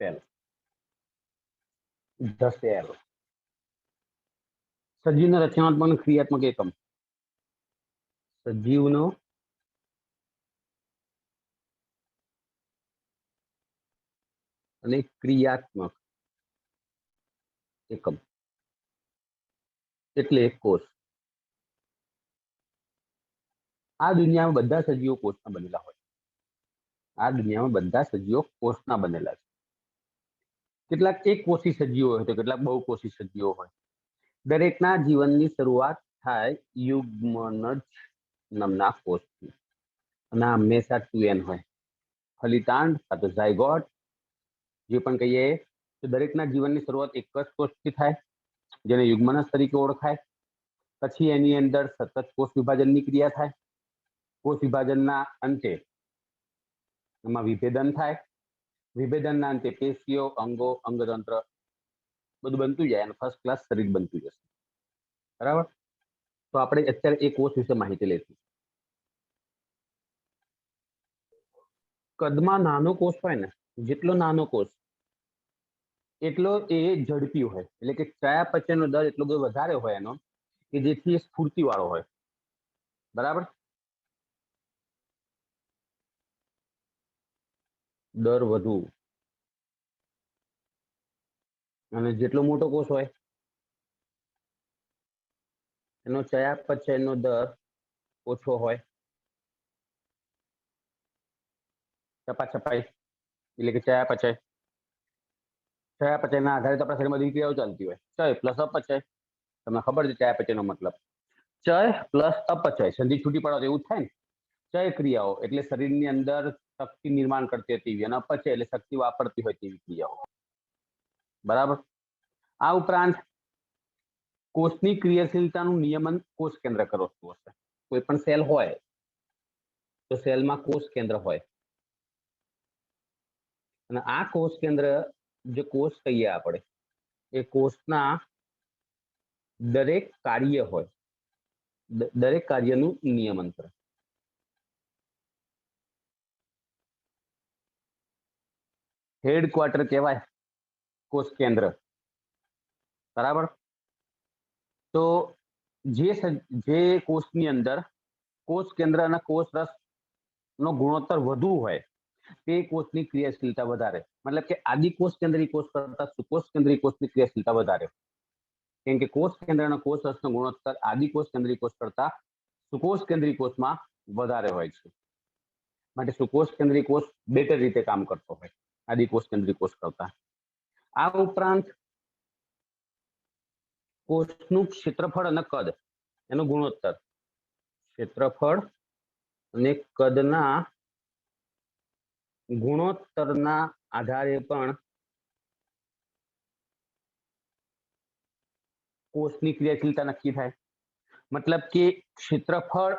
Cell. The cell. સજીવનો રચનાત્મક ક્રિયાત્મક એકમ. સજીવનો અને ક્રિયાત્મક એકમ એટલે કોષ. આ દુનિયામાં બધા સજીવો કોષના બનેલા હોય. આ દુનિયામાં બધા સજીવો કોષના બનેલા છે. કેટલાક એક કોષી સજીવો હોય તો કેટલાક બહુકોષી સજીવો હોય. દરેકના જીવનની શરૂઆત થાય યુગ્મનજ નામના કોષથી, અને આ હંમેશા 2n હોય. ફલિતાંડ કાં તો ઝાયગોટ જે પણ કહીએ, તો દરેકના જીવનની શરૂઆત એક જ કોષથી થાય, જેને યુગ્મનજ તરીકે ઓળખાય. પછી એની અંદર સતત કોષ વિભાજનની ક્રિયા થાય. કોષ વિભાજનના અંતે એમાં વિભેદન થાય. વિભેદનના અંતે પેશીઓ, અંગો, અંગતંત્ર બધું બનતું જાય અને ફર્સ્ટ ક્લાસ શરીર બનતું જશે. બરાબર. તો આપણે અત્યારે એ કોષ વિશે માહિતી લઈશું. કદમાં નાનો કોષ હોય ને, જેટલો નાનો કોષ એટલો એ ઝડપી હોય, એટલે કે ચયાપચયનો દર એટલો બધો વધારે હોય એનો, કે જેથી સ્ફૂર્તિ વાળો હોય. બરાબર. દર વધુ. અને જેટલો મોટો કોષ હોય એનો ચયાપચયનો દર ઓછો હોય. ચપાચપાઈ એટલે કે ચયાપચય. ચયાપચયના આધારે તો આપણા શરીરમાં બધી ક્રિયાઓ ચાલતી હોય. ચય પ્લસ અપચય, તમને ખબર છે ચયાપચયનો મતલબ. ચય પ્લસ અપચય, સંધિ છૂટી પડે એવું થાય ને. ચય ક્રિયાઓ એટલે શરીરની અંદર શક્તિ નિર્માણ કરતી હતી, અને અપચય એટલે શક્તિ વાપરતી હોય તેવી ક્રિયાઓ. બરાબર. આ ઉપરાંત કોષની ક્રિયાશીલતાનું નિયમન કોષ કેન્દ્ર કરતું હશે. કોઈ પણ સેલ હોય તો સેલમાં કોષ કેન્દ્ર હોય, અને આ કોષ કેન્દ્ર જે કોષ કહીએ આપણે, એ કોષના દરેક કાર્ય હોય, દરેક કાર્યનું નિયમન કરે. હેડક્વાર્ટર કહેવાય કોષ કેન્દ્ર. બરાબર. તો જે કોષની અંદર કોષ કેન્દ્ર અને કોષ રસનો ગુણોત્તર વધુ હોય તે કોષની ક્રિયાશીલતા વધારે. મતલબ કે આદિકોષ કેન્દ્રીય કોષ કરતા સુકોષ કેન્દ્રીય કોષની ક્રિયાશીલતા વધારે. કેમ કે કોષ કેન્દ્ર અને કોષ રસનો ગુણોત્તર આદિકોષ કેન્દ્રીય કોષ કરતા સુકોષ કેન્દ્રીય કોષમાં વધારે હોય છે. માટે સુકોષ કેન્દ્રીય કોષ બેટર રીતે કામ કરતો હોય આદિકોષ કેન્દ્રીય કોષ કરતા. આ ઉપરાંત કોષનું ક્ષેત્રફળ અને કદ એનો ગુણોત્તર, ક્ષેત્રફળ અને કદના ગુણોત્તરના આધારે પણ કોષની ક્રિયાશીલતા નક્કી થાય. મતલબ કે ક્ષેત્રફળ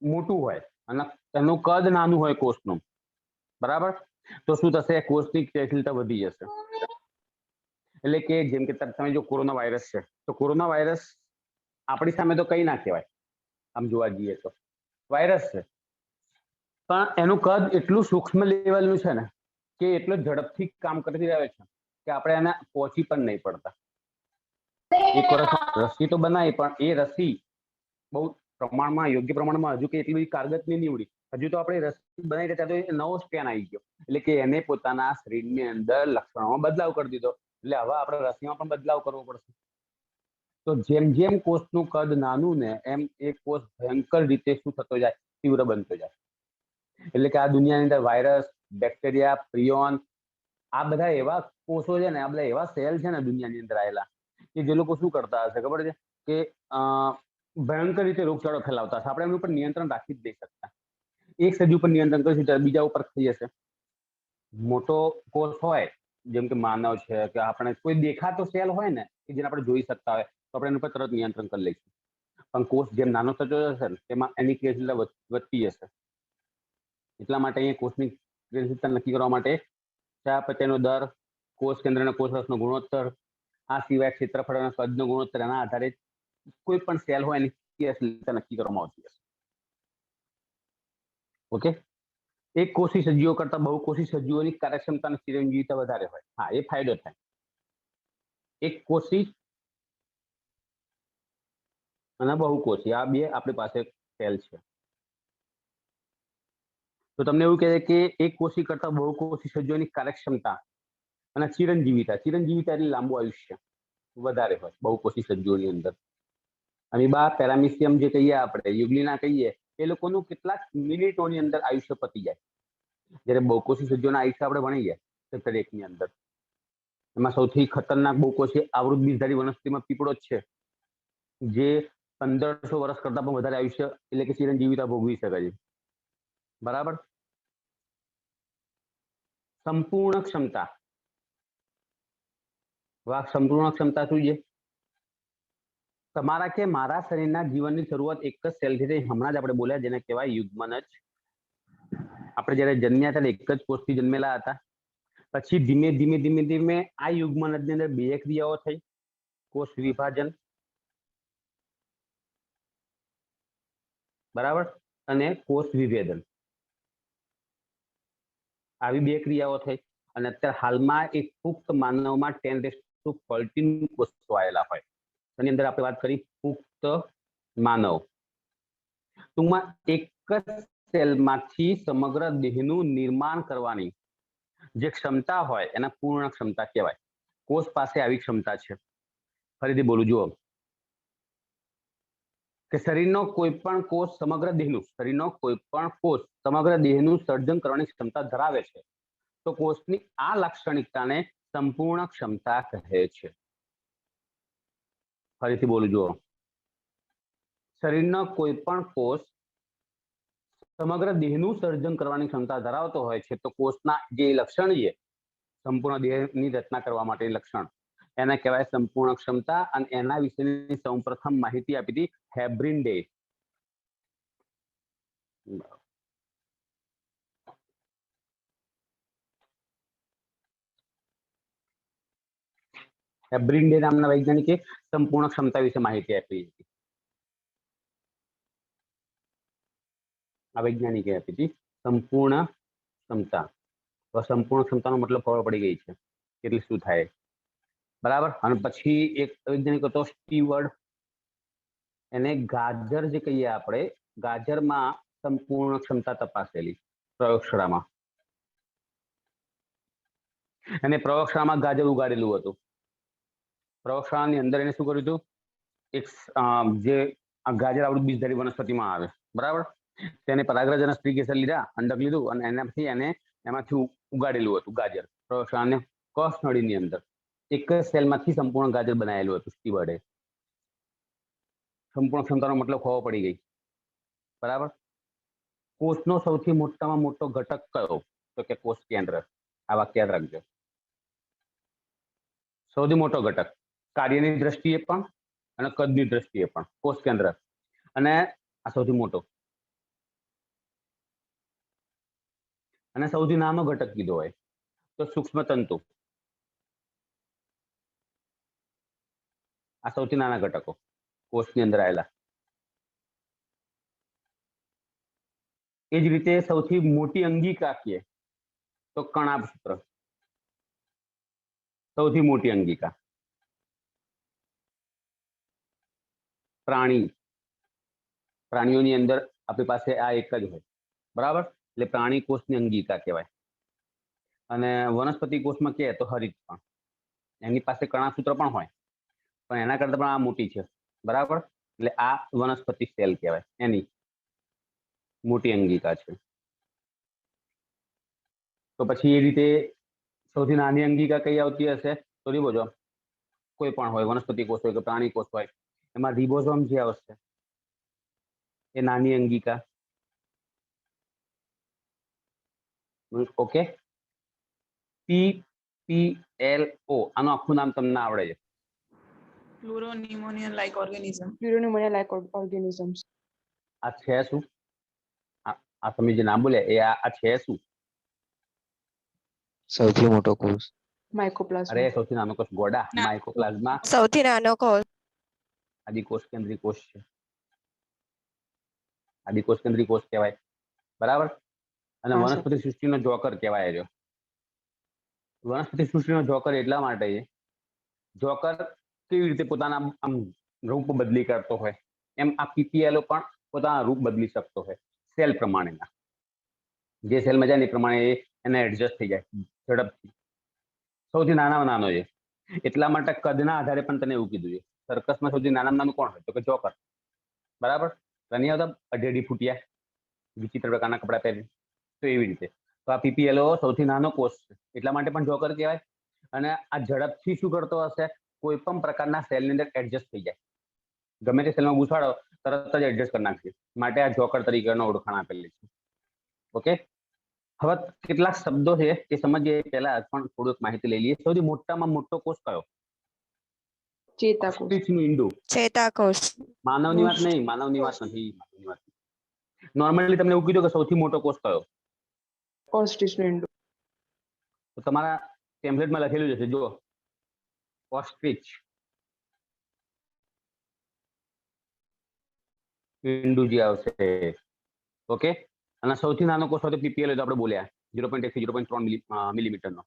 મોટું હોય અને એનું કદ નાનું હોય કોષનું. બરાબર. તો શું થશે? કોષની ક્રિયાશીલતા વધી જશે. એટલે કે જેમ કે તમે જો કોરોના વાયરસ છે, તો કોરોના વાયરસ આપણી સામે તો કઈ ના કહેવાય, આમ જોવા જઈએ તો વાયરસ છે, પણ એનું કદ એટલું સૂક્ષ્મ લેવલનું છે ને કે એટલો ઝડપથી કામ કરતી રહે છે કે આપણે એને પહોંચી પણ નહીં પડતા. એક વર્ષ રસી તો બનાવી, પણ એ રસી બહુ પ્રમાણમાં, યોગ્ય પ્રમાણમાં હજુ કે એટલી બધી કારગત નહીં નીવડી. હજુ તો આપણે રસી બનાવી રહ્યા તો નવો સ્ટેન આવી ગયો, એટલે કે એને પોતાના શરીરની અંદર લક્ષણોમાં બદલાવ કરી દીધો. એટલે હવે આપણે રસીમાં પણ બદલાવ કરવો પડશે. તો જેમ જેમ કોષનું કદ નાનું ને એમ એ કોષ ભયંકર રીતે શું થતો જાય? તીવ્ર બનતો જાય. એટલે કે આ દુનિયાની અંદર વાયરસ, બેક્ટેરિયા, પ્રિયોન, આ બધા એવા કોષો છે ને, આ બધા એવા સેલ છે ને દુનિયાની અંદર આવેલા, કે જે લોકો શું કરતા હશે ખબર છે? કે ભયંકર રીતે રોગચાળો ફેલાવતા હશે. આપણે એમની ઉપર નિયંત્રણ રાખી જ નહીં શકતા. એક સજીવ પર નિયંત્રણ કરીશું ત્યારે બીજા ઉપર થઈ જશે. મોટો કોષ હોય જેમ કે માનવ છે, કે આપણે કોઈ દેખાતો સેલ હોય ને કે જેને આપણે જોઈ શકતા હોય, તો આપણે એની ઉપર તરત નિયંત્રણ કરી લઈશું. પણ કોષ જેમ નાનો થતો જશે ને તેમાં એની ક્રિયાશીલતા વધતી જશે. એટલા માટે અહીંયા કોષની ક્રિયાશીલતા નક્કી કરવા માટે ચયાપચયનો દર, કોષ કેન્દ્ર અને કોષ રસનો ગુણોત્તર, આ સિવાય ક્ષેત્રફળ અને કદનો ગુણોત્તર, એના આધારે કોઈ પણ સેલ હોય એની ક્રિયાશીલતા નક્કી કરવામાં આવતી હશે. ઓકે. એક કોષી સજીવો કરતા બહુકોષી સજીવોની કાર્યક્ષમતા અને ચિરંજીવિતા વધારે હોય. હા, એ ફાયદો થાય. એક કોષી અને બહુકોષી આ બે આપણી પાસે સેલ છે. તો તમને એવું કહે કે એક કોષી કરતા બહુકોષી સજીવોની કાર્યક્ષમતા અને ચિરંજીવિતા એટલે લાંબુ આયુષ્ય વધારે હોય બહુકોષી સજીવોની અંદર. અમીબા, પેરામીશિયમ જે કહીએ આપણે, યુગ્લિના કહીએ, એ લોકોનું કેટલાક મિનિટોની અંદર આયુષ્ય પતી જાય. જ્યારે બહુકોષી સજીવોના આયુષ્ય આપણે ભણી ગયા 17 ની અંદર. એમાં સૌથી ખતરનાક બહુકોષી આવૃત બીજધારી વનસ્પતિમાં પીપળો જ છે, જે 1500 વર્ષ કરતા પણ વધારે આયુષ્ય એટલે કે ચિરંજીવિતા ભોગવી શકે છે. બરાબર. સંપૂર્ણ ક્ષમતા. સંપૂર્ણ ક્ષમતા શું છે? તમારા કે મારા શરીરના જીવનની શરૂઆત એક જ સેલથી થઈ. હમણાં જ આપણે બોલ્યા જેને કહેવાય યુગ્મનજ. આપણે જ્યારે જન્મ્યા ત્યારે એક જ કોષથી જન્મેલા હતા. પછી ધીમે ધીમે આ યુગ્મનજની અંદર બે ક્રિયાઓ થઈ, કોષ વિભાજન બરાબર અને કોષ વિભેદન. આવી બે ક્રિયાઓ થઈ અને અત્યારે હાલમાં એક પુખ્ત માનવમાં 10⁻14 કોષો આવેલા હોય. એની અંદર આપણે વાત કરી પુખ્ત માનવ. ટૂંકમાં એક જ સેલમાંથી સમગ્ર દેહનું નિર્માણ કરવાની જે ક્ષમતા હોય એને પૂર્ણ ક્ષમતા કહેવાય. કોષ પાસે આવી ક્ષમતા છે. ફરીથી બોલું, જુઓ કે શરીરનો કોઈ પણ કોષ સમગ્ર દેહનું સર્જન કરવાની ક્ષમતા ધરાવે છે. તો કોષની આ લાક્ષણિકતાને સંપૂર્ણ ક્ષમતા કહે છે. ફરીથી બોલું, જુઓ, શરીરનો કોઈ પણ કોષ સમગ્ર દેહનું સર્જન કરવાની ક્ષમતા ધરાવતો હોય છે. તો કોષના જે લક્ષણ છે સંપૂર્ણ દેહની રચના કરવા માટેની લક્ષણ, એને કહેવાય સંપૂર્ણ ક્ષમતા. અને એના વિશેની સૌપ્રથમ માહિતી આપી હતી હેબ્રિન્ડે. હેબ્રિન્ડે નામના વૈજ્ઞાનિકે સંપૂર્ણ ક્ષમતા વિશે માહિતી આપી હતી. આ વૈજ્ઞાનિકે આપી હતી સંપૂર્ણ ક્ષમતા. તો સંપૂર્ણ ક્ષમતાનો મતલબ ખબર પડી ગઈ છે કેટલી શું થાય. બરાબર. અને પછી એક વૈજ્ઞાનિક હતો સ્ટીવર્ડ. એને ગાજર જે કહીએ આપણે, ગાજરમાં સંપૂર્ણ ક્ષમતા તપાસેલી પ્રયોગશાળામાં. અને પ્રયોગશાળામાં ગાજર ઉગાડેલું હતું. પ્રયોગશાળાની અંદર એને શું કર્યું હતું, એક જે ગાજર આવૃત બીજધારી વનસ્પતિમાં આવે બરાબર, તેને પરાગરજ અને સ્ત્રીકેસર લીધા, અંડક લીધું અને એમાંથી ઉગાડેલું હતું ગાજર. પ્રયોગશાળાને કસનળીની અંદર એક જ સેલમાંથી સંપૂર્ણ ગાજર બનાવેલું હતું સ્ટીવર્ડે. સંપૂર્ણ ક્ષમતાનો મતલબ ખબર પડી ગઈ. બરાબર. કોષનો સૌથી મોટામાં મોટો ઘટક કયો? તો કે કોષ કેન્દ્ર. આ વાક્ય યાદ રાખજો. સૌથી મોટો ઘટક કાર્યની દ્રષ્ટિએ પણ અને કદની દ્રષ્ટિએ પણ કોષ કેન્દ્ર. અને આ સૌથી મોટો અને સૌથી નાનો ઘટક કીધો હોય તો સૂક્ષ્મ તંતુ. આ સૌથી નાના ઘટકો કોષની અંદર આવેલા. એ જ રીતે સૌથી મોટી અંગિકા કહીએ તો કણાભસૂત્ર. સૌથી મોટી અંગિકા. પ્રાણીઓની અંદર આપણી પાસે આ એક જ હોય બરાબર, એટલે પ્રાણી કોષની અંગિકા કહેવાય. અને વનસ્પતિ કોષમાં કહે તો હરિતકણ. એની પાસે કણાસૂત્ર પણ હોય પણ એના કરતા પણ આ મોટી છે બરાબર, એટલે આ વનસ્પતિ સેલ કહેવાય. એની મોટી અંગિકા છે. તો પછી એ રીતે સૌથી નાની અંગિકા કઈ આવતી હશે? તો રિબોઝોમ. કોઈ પણ હોય, વનસ્પતિ કોષ હોય કે પ્રાણી કોષ હોય, એમાં રિબોઝોમ જે આવશે એ નાની અંગિકા. ઓકે. PPLO આનું આખું નામ તમને આવડે છે? Pleuropneumonia like organisms. આ છે શું? આ તમે જે નામ બોલ્યા એ આ છે શું? સૌથી મોટો કોષ Mycoplasma. અરે સૌથી નાનો કોષ ગોડા, માઇકોપ્લાઝમા. સૌથી નાનો કોષ આદિકોષ કેન્દ્રીય કોષ છે. આદિકોષ કેન્દ્રીય કોષ કહેવાય બરાબર. અને હા, સર. વનસ્પતિ સૃષ્ટિનો જોકર કહેવાય છે. વનસ્પતિ સૃષ્ટિનો જોકર એટલા માટે છે, જોકર કેવી રીતે પોતાના આમ રૂપ બદલી કરતો હોય એમ આ પીપીએલઓ પણ પોતાના રૂપ બદલી શકતો હોય સેલ પ્રમાણેના. જે સેલમાં જાય ને એ પ્રમાણે એને એડજસ્ટ થઈ જાય ઝડપથી. સૌથી નાનામાં નાનો છે, એટલા માટે કદના આધારે પણ તને એવું કીધું છે. સર્કસમાં સૌથી નાનામાં નાનું કોણ હોય તો કે જોકર, બરાબર. નહીં આવતા અઢેડી ફૂટિયા વિચિત્ર પ્રકારના કપડા પહેરી, તો એવી રીતે તો આ પીપીએલઓ સૌથી નાનો કોષ છે, એટલા માટે પણ જોકર કહેવાય. અને આ ઝડપથી શું કરતો હશે, કોઈ પણ પ્રકારના સેલની અંદર એડજસ્ટ થઈ જાય, ગમે તે સેલમાં ઘુસાડો તરત જ એડજસ્ટ કરી નાખશે, માટે આ જોકર તરીકેનો ઓળખાણ આપેલી છે. ઓકે, હવે કેટલાક શબ્દો છે એ સમજીએ પહેલા પણ થોડુંક માહિતી લઈ લઈએ. સૌથી મોટામાં મોટો કોષ કયો? ચેતાકોષ. ઓસ્ટ્રીચનું ઈંડું. ચેતાકોષ. માનવની વાત નહીં, માનવની વાત નથી. નોર્મલી તમને એવું કીધું કે સૌથી મોટો કોષ કયો, ઓસ્ટ્રીચનું ઈંડું. તો તમારા ટેમ્પલેટમાં લખેલું છે, જુઓ, ઓસ્ટ્રીચ ઈંડું જે આવશે. ઓકે, અને સૌથી નાનો કોષ હોય તો પીપીએલ તો આપણે બોલ્યા 0.1 થી 0.3 મિલીમીટરનો.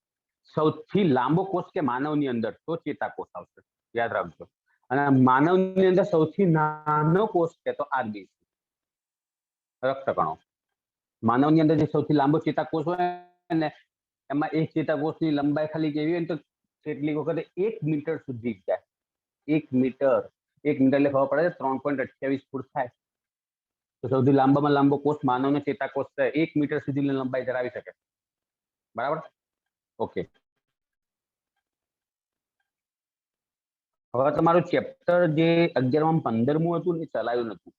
સૌથી લાંબો કોષ કે માનવની અંદર તો ચેતાકોષ આવશે, યાદ રાખજો. અને માનવની અંદર સૌથી નાનો કોષ છે તો આરબીસી, રક્તકણો. માનવની અંદર જે સૌથી લાંબો ચેતાકોષ હોય ને એમાં એક ચેતાકોષની લંબાઈ ખાલી કેવી હોય ને તો કેટલીક વખતે 1 મીટર સુધી જાય. 1 મીટર એટલે ખબર પડે 3.28 ફૂટ થાય. તો સૌથી લાંબામાં લાંબો કોષ માનવનો ચેતાકોષ છે, 1 મીટર સુધીની લંબાઈ ધરાવી શકે, બરાબર. ઓકે, હવે તમારું ચેપ્ટર જે 11માં 15મું હતું ને એ ચલાવ્યું નતું,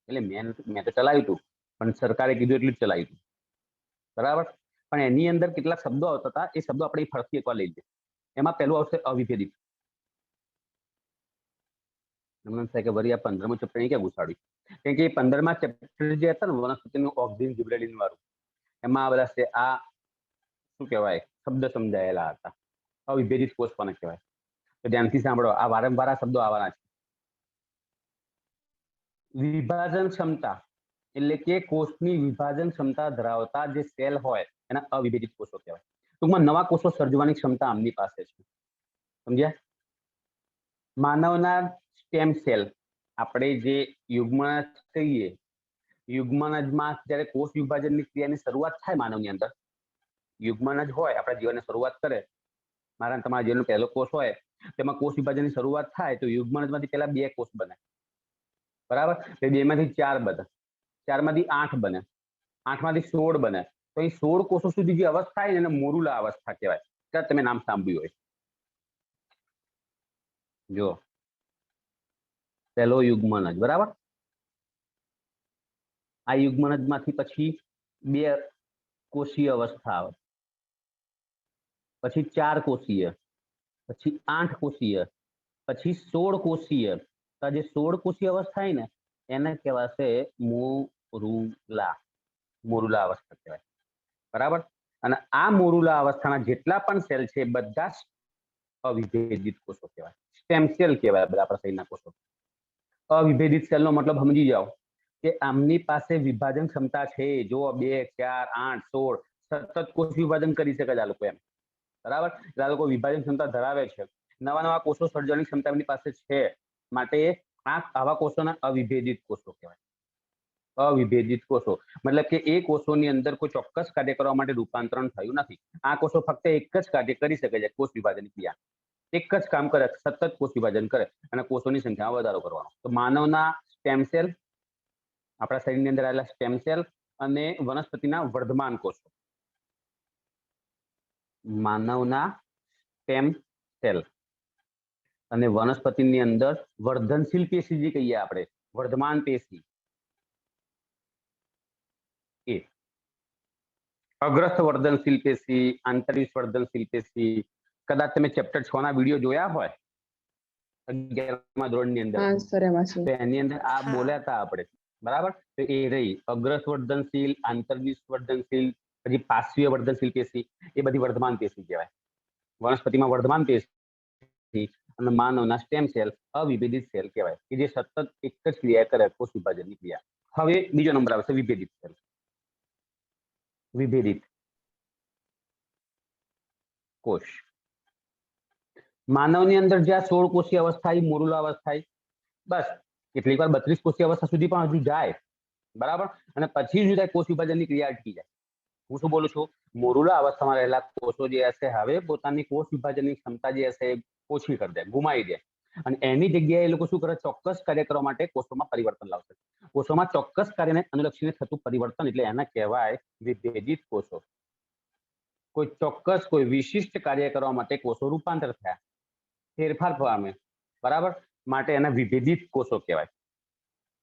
એટલે મેં તો ચલાવ્યું હતું પણ સરકારે કીધું એટલું જ ચલાવ્યું હતું, બરાબર. પણ એની અંદર કેટલાક શબ્દો આવતા હતા, એ શબ્દો આપણે ફરીથી એકવાર લઈ લઈએ. એમાં પહેલું આવશે અવિભેદિત. એમને થાય કે વળી આ 15મું ચેપ્ટર અહીં ક્યાં ઘુસાડ્યું, કેમ કે 15મા ચેપ્ટર જે હતા ને વનસ્પતિનું ઓક્સિન ગિબરેલિન વાળું, એમાં આ બધા છે આ શું કહેવાય શબ્દ સમજાયેલા હતા. અવિભેદિત કોષ કોને કહેવાય, તો ધ્યાનથી સાંભળો, આ વારંવાર આ શબ્દો આવવાના છે. વિભાજન ક્ષમતા એટલે કે કોષની વિભાજન ક્ષમતા ધરાવતા જે સેલ હોય એના અવિભેદિત કોષો કહેવાય. ટૂંકમાં નવા કોષો સર્જવાની ક્ષમતા આમની પાસે છે, સમજ્યા. માનવના સ્ટેમ સેલ, આપણે જે યુગ્મનજ કહીએ, યુગ્મનજમાં જ્યારે કોષ વિભાજનની ક્રિયાની શરૂઆત થાય માનવની અંદર, યુગ્મનજ હોય આપણા જીવનની શરૂઆત કરે, મારા તમારા જીવનનો પહેલો કોષ હોય તેમાં કોષ વિભાજનની શરૂઆત થાય તો યુગ્મનજમાંથી પહેલા 2 કોષ બને, બરાબર. તે 2માંથી 4 બને, 4માંથી 8 બને, 8માંથી 16 બને. તો અહીં 16 કોષો સુધી જે અવસ્થા થાય એને મોરુલા અવસ્થા કહેવાય. ત્યારે તમે નામ સાંભળ્યું હોય, જો પહેલો યુગ્મનજ, બરાબર. આ યુગ્મનજમાંથી પછી 2 કોષીય અવસ્થા આવે, પછી 4 કોષીય, પછી 8 કોષીય, પછી 16 કોષીય. તો જે 16 કોષીય અવસ્થા થાય ને એને કહેવાશે મોરુલા અવસ્થા કહેવાય, બરાબર. અને આ મોરુલા અવસ્થાના જેટલા પણ સેલ છે બધા જ અવિભેદિત કોષો કહેવાય, સ્ટેમ સેલ કહેવાય બધા આપણા શરીરના કોષો. અવિભેદિત સેલનો મતલબ સમજી જાઓ કે આમની પાસે વિભાજન ક્ષમતા છે, જો 2, 4, 8, 16 સતત કોષ વિભાજન કરી શકે છે આ લોકો, એમ, બરાબર. આ લોકો વિભાજન ક્ષમતા ધરાવે છે, નવા નવા કોષો સર્જવાની ક્ષમતા એમની પાસે છે, માટે આવા કોષોના અવિભેદિત કોષો કહેવાય. અવિભેદિત કોષો મતલબ કે એ કોષોની અંદર કોઈ ચોક્કસ કાર્ય કરવા માટે રૂપાંતરણ થયું નથી. આ કોષો ફક્ત એક જ કાર્ય કરી શકે છે, કોષ વિભાજન ક્રિયા, એક જ કામ કરે, સતત કોષ વિભાજન કરે અને કોષોની સંખ્યામાં વધારો કરવાનો. તો માનવના સ્ટેમ સેલ, આપણા શરીરની અંદર આવેલા સ્ટેમ સેલ અને વનસ્પતિના વર્ધમાન કોષો. માનવના સ્ટેમ સેલ અને વનસ્પતિની અંદર વર્ધનશીલ પેશી જે કહીએ આપણે, વર્ધમાન પેશી, એ અગ્રસ્થ વર્ધનશીલ પેશી, આંતરિક વર્ધનશીલ પેશી. કદાચ તમે ચેપ્ટર 6 ના વિડીયો જોયા હોય 11મા ધોરણની અંદર, હા સર, એમાં છે. તો એની અંદર આ હા. બોલ્યા હતા આપણે, બરાબર. તો એ રહી અગ્રસ્થ વર્ધનશીલ, આંતરિક વર્ધનશીલ, પછી પાર્શ્વીય વર્ધનશીલ પેશી, એ બધી વર્ધમાન પેશી કહેવાય. વનસ્પતિમાં વર્ધમાન પેશી અને માનવના સ્ટેમ સેલ અવિભેદિત સેલ કહેવાય, કે જે સતત એક જ ક્રિયા કરે, કોષ વિભાજનની ક્રિયા. હવે બીજો નંબર આવશે વિભેદિત સેલ. વિભેદિત કોષ. માનવની અંદર જ્યાં 16 કોષીય અવસ્થા મોરુલા અવસ્થા બસ કેટલીક વાર 32 કોષીય અવસ્થા સુધી પણ હજુ જાય, બરાબર, અને પછી જ કોષ વિભાજનની ક્રિયા અટકી જાય. હું શું બોલું છું, મોરુલા અવસ્થામાં રહેલા કોષો જે હશે હવે પોતાની કોષ વિભાજનની ક્ષમતા જે હશે એ ઓછી કરી દે, ગુમાવી દે, અને એની જગ્યાએ એ લોકો શું કરે, ચોક્કસ કાર્ય કરવા માટે કોષોમાં પરિવર્તન લાવશે. કોષોમાં ચોક્કસ કાર્યને અનુલક્ષીને થતું પરિવર્તન એટલે એને કહેવાય વિભેદિત કોષો. કોઈ ચોક્કસ કોઈ વિશિષ્ટ કાર્ય કરવા માટે કોષો રૂપાંતર થયા, ફેરફાર પામે, બરાબર, માટે એના વિભેદિત કોષો કહેવાય.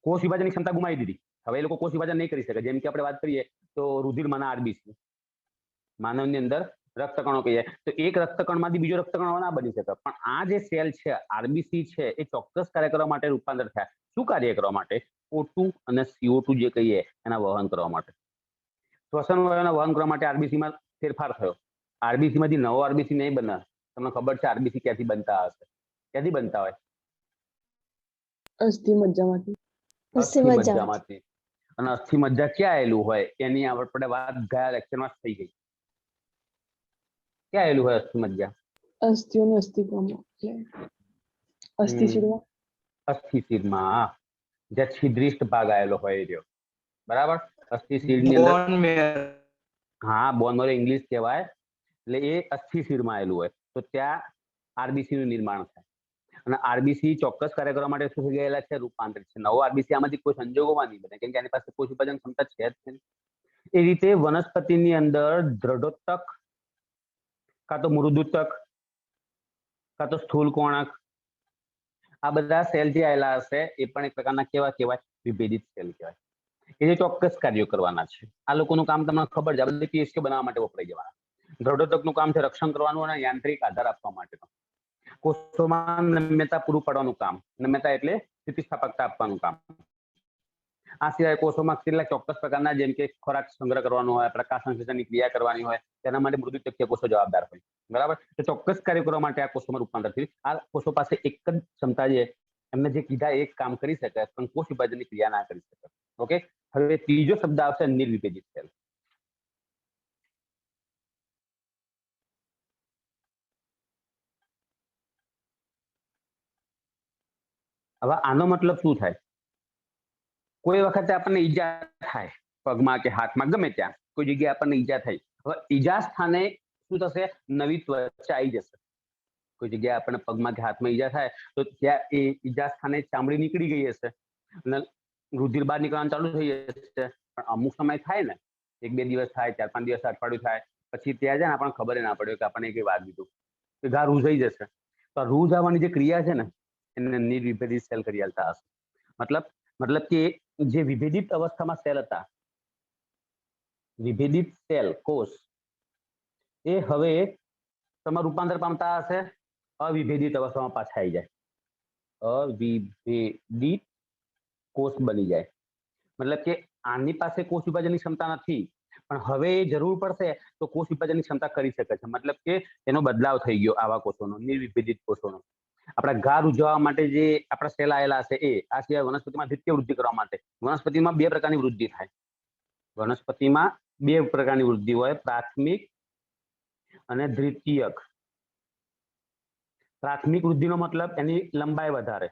કોષ વિભાજનની ક્ષમતા ગુમાવી દીધી, હવે એ લોકો કોષ વિભાજન નહીં કરી શકે. જેમ કે આપણે વાત કરીએ તો રુધિરમાંના આરબીસી, માનવની અંદર રક્તકણો કહીએ તો એક રક્તકણમાંથી બીજો રક્તકણ ના બની શકે, પણ આ જે સેલ છે આરબીસી છે એ ચોક્કસ કાર્ય કરવા માટે રૂપાંતર થયા. શું કાર્ય કરવા માટે? O2 અને CO2 જે કહીએ એના વહન કરવા માટે, શ્વસન વાયુના વહન કરવા માટે આરબીસીમાં ફેરફાર થયો. આરબીસી માંથી નવો આરબીસી નહીં બને. તમને ખબર છે આરબીસી ક્યાંથી બનતા હશે? ક્યાંથી બનતા હોય? અસ્થિ મજ્જામાંથી. અસ્થિ મજ્જામાંથી. અને અસ્થિ મજ્જા ક્યાં આવેલું હોય એની આપણે વાત ગયા લેક્ચરમાં થઈ ગઈ. ક્યાં આવેલું હોય અસ્થિ મજ્જા? અસ્થિઓની અસ્થિક્રમમાં અસ્થિશિરમાં. અસ્થિશિરમાં જ્યાં છિદ્રિષ્ઠ ભાગ આવેલો હોય એ રહ્યો, બરાબર. અસ્થિશિરની અંદર હા બોન મેરો ઇંગ્લિશ કહેવાય, એટલે એ અસ્થિશિરમાં આવેલું હોય તો ત્યાં આરબીસી નું નિર્માણ થાય. અને આરબીસી ચોક્કસ કાર્ય કરવા માટે શું થઈ ગયેલા છે? રૂપાંતરિત છે. નવો આરબીસી આમાંથી કોઈ સંજોગોમાં નહીં બને, કેમ કે એની પાસે કોષ વિભાજન ક્ષમતા છે જ નહીં. એ રીતે વનસ્પતિની અંદર દ્રઢોત્તક કાં તો મૃદુતક કાં તો સ્થૂલ કોણક, આ બધા સેલ જે આવેલા હશે એ પણ એક પ્રકારના કેવા કહેવાય? વિભેદિત સેલ કહેવાય. એ જે ચોક્કસ કાર્યો કરવાના છે. આ લોકોનું કામ તમને ખબર છે, આ બધી પીએચકે બનાવવા માટે વપરાઈ જવાના. દ્રઢોત્તકનું કામ છે રક્ષણ કરવાનું અને યાંત્રિક આધાર આપવા માટેનું. કોષોમાં નમ્યતા પૂરું પાડવાનું કામ, નમ્યતા એટલે સ્થિતિસ્થાપકતા આપવાનું કામ. આ સિવાય કોષોમાં કેટલાક ચોક્કસ પ્રકારના જેમ કે ખોરાક સંગ્રહ કરવાનો હોય, પ્રકાશ સંશ્લેષણની ક્રિયા કરવાની હોય, તેના માટે મૃદુતકીય કોષો જવાબદાર હોય, બરાબર. તો ચોક્કસ કાર્ય કરવા માટે આ કોષોમાં રૂપાંતર થયું. આ કોષો પાસે એક જ ક્ષમતા છે, એમને જે કીધા એક કામ કરી શકે પણ કોષ વિભાજનની ક્રિયા ના કરી શકે. ઓકે, હવે ત્રીજો શબ્દ આવશે નિર્વિભેદિત સેલ. હવે આનો મતલબ શું થાય? કોઈ વખતે આપણને ઈજા થાય પગમાં કે હાથમાં, ગમે ત્યાં કોઈ જગ્યાએ આપણને ઈજા થઈ. હવે ઈજા સ્થાને શું થશે? નવી ત્વચા આવી જશે. કોઈ જગ્યાએ આપણને પગમાં કે હાથમાં ઈજા થાય તો ત્યાં એ ઈજા સ્થાને ચામડી નીકળી ગઈ હશે અને રુધિર બહાર નીકળવાનું ચાલુ થઈ જશે. પણ અમુક સમય થાય ને, 1-2 દિવસ થાય, 4-5 દિવસ, અઠવાડિયું થાય, પછી ત્યાં જાય ને આપણને ખબર ના પડ્યો કે આપણને કઈ વાગી દીધું, કે ઘા રૂઝાઈ જશે. તો આ રૂઝ આવવાની જે ક્રિયા છે ને એને નિર્વિભેદિત સેલ કરી હાલતા હશે. મતલબ કે જે વિભેદિત અવસ્થામાં સેલ હતા, વિભેદિત સેલ કોષ, એ હવે તમારું રૂપાંતર પામતા હશે, અવિભેદિત અવસ્થામાં પાછા આવી જાય, અવિભેદિત કોષ બની જાય. મતલબ કે આની પાસે કોષ વિભાજનની ક્ષમતા નથી, પણ હવે જરૂર પડશે તો કોષ વિભાજનની ક્ષમતા કરી શકે છે. મતલબ કે એનો બદલાવ થઈ ગયો આવા કોષોનો, નિર્વિભેદિત કોષોનો. આપણા ઘા રૂઝાવવા માટે જે આપણા સેલ આવેલા હશે એ. આ સિવાય વનસ્પતિમાં દ્વિતીય વૃદ્ધિ કરવા માટે, વનસ્પતિમાં 2 પ્રકારની વૃદ્ધિ થાય. વનસ્પતિમાં 2 પ્રકારની વૃદ્ધિ હોય, પ્રાથમિક અને દ્વિતીયક. પ્રાથમિક વૃદ્ધિનો મતલબ એની લંબાઈ વધારે,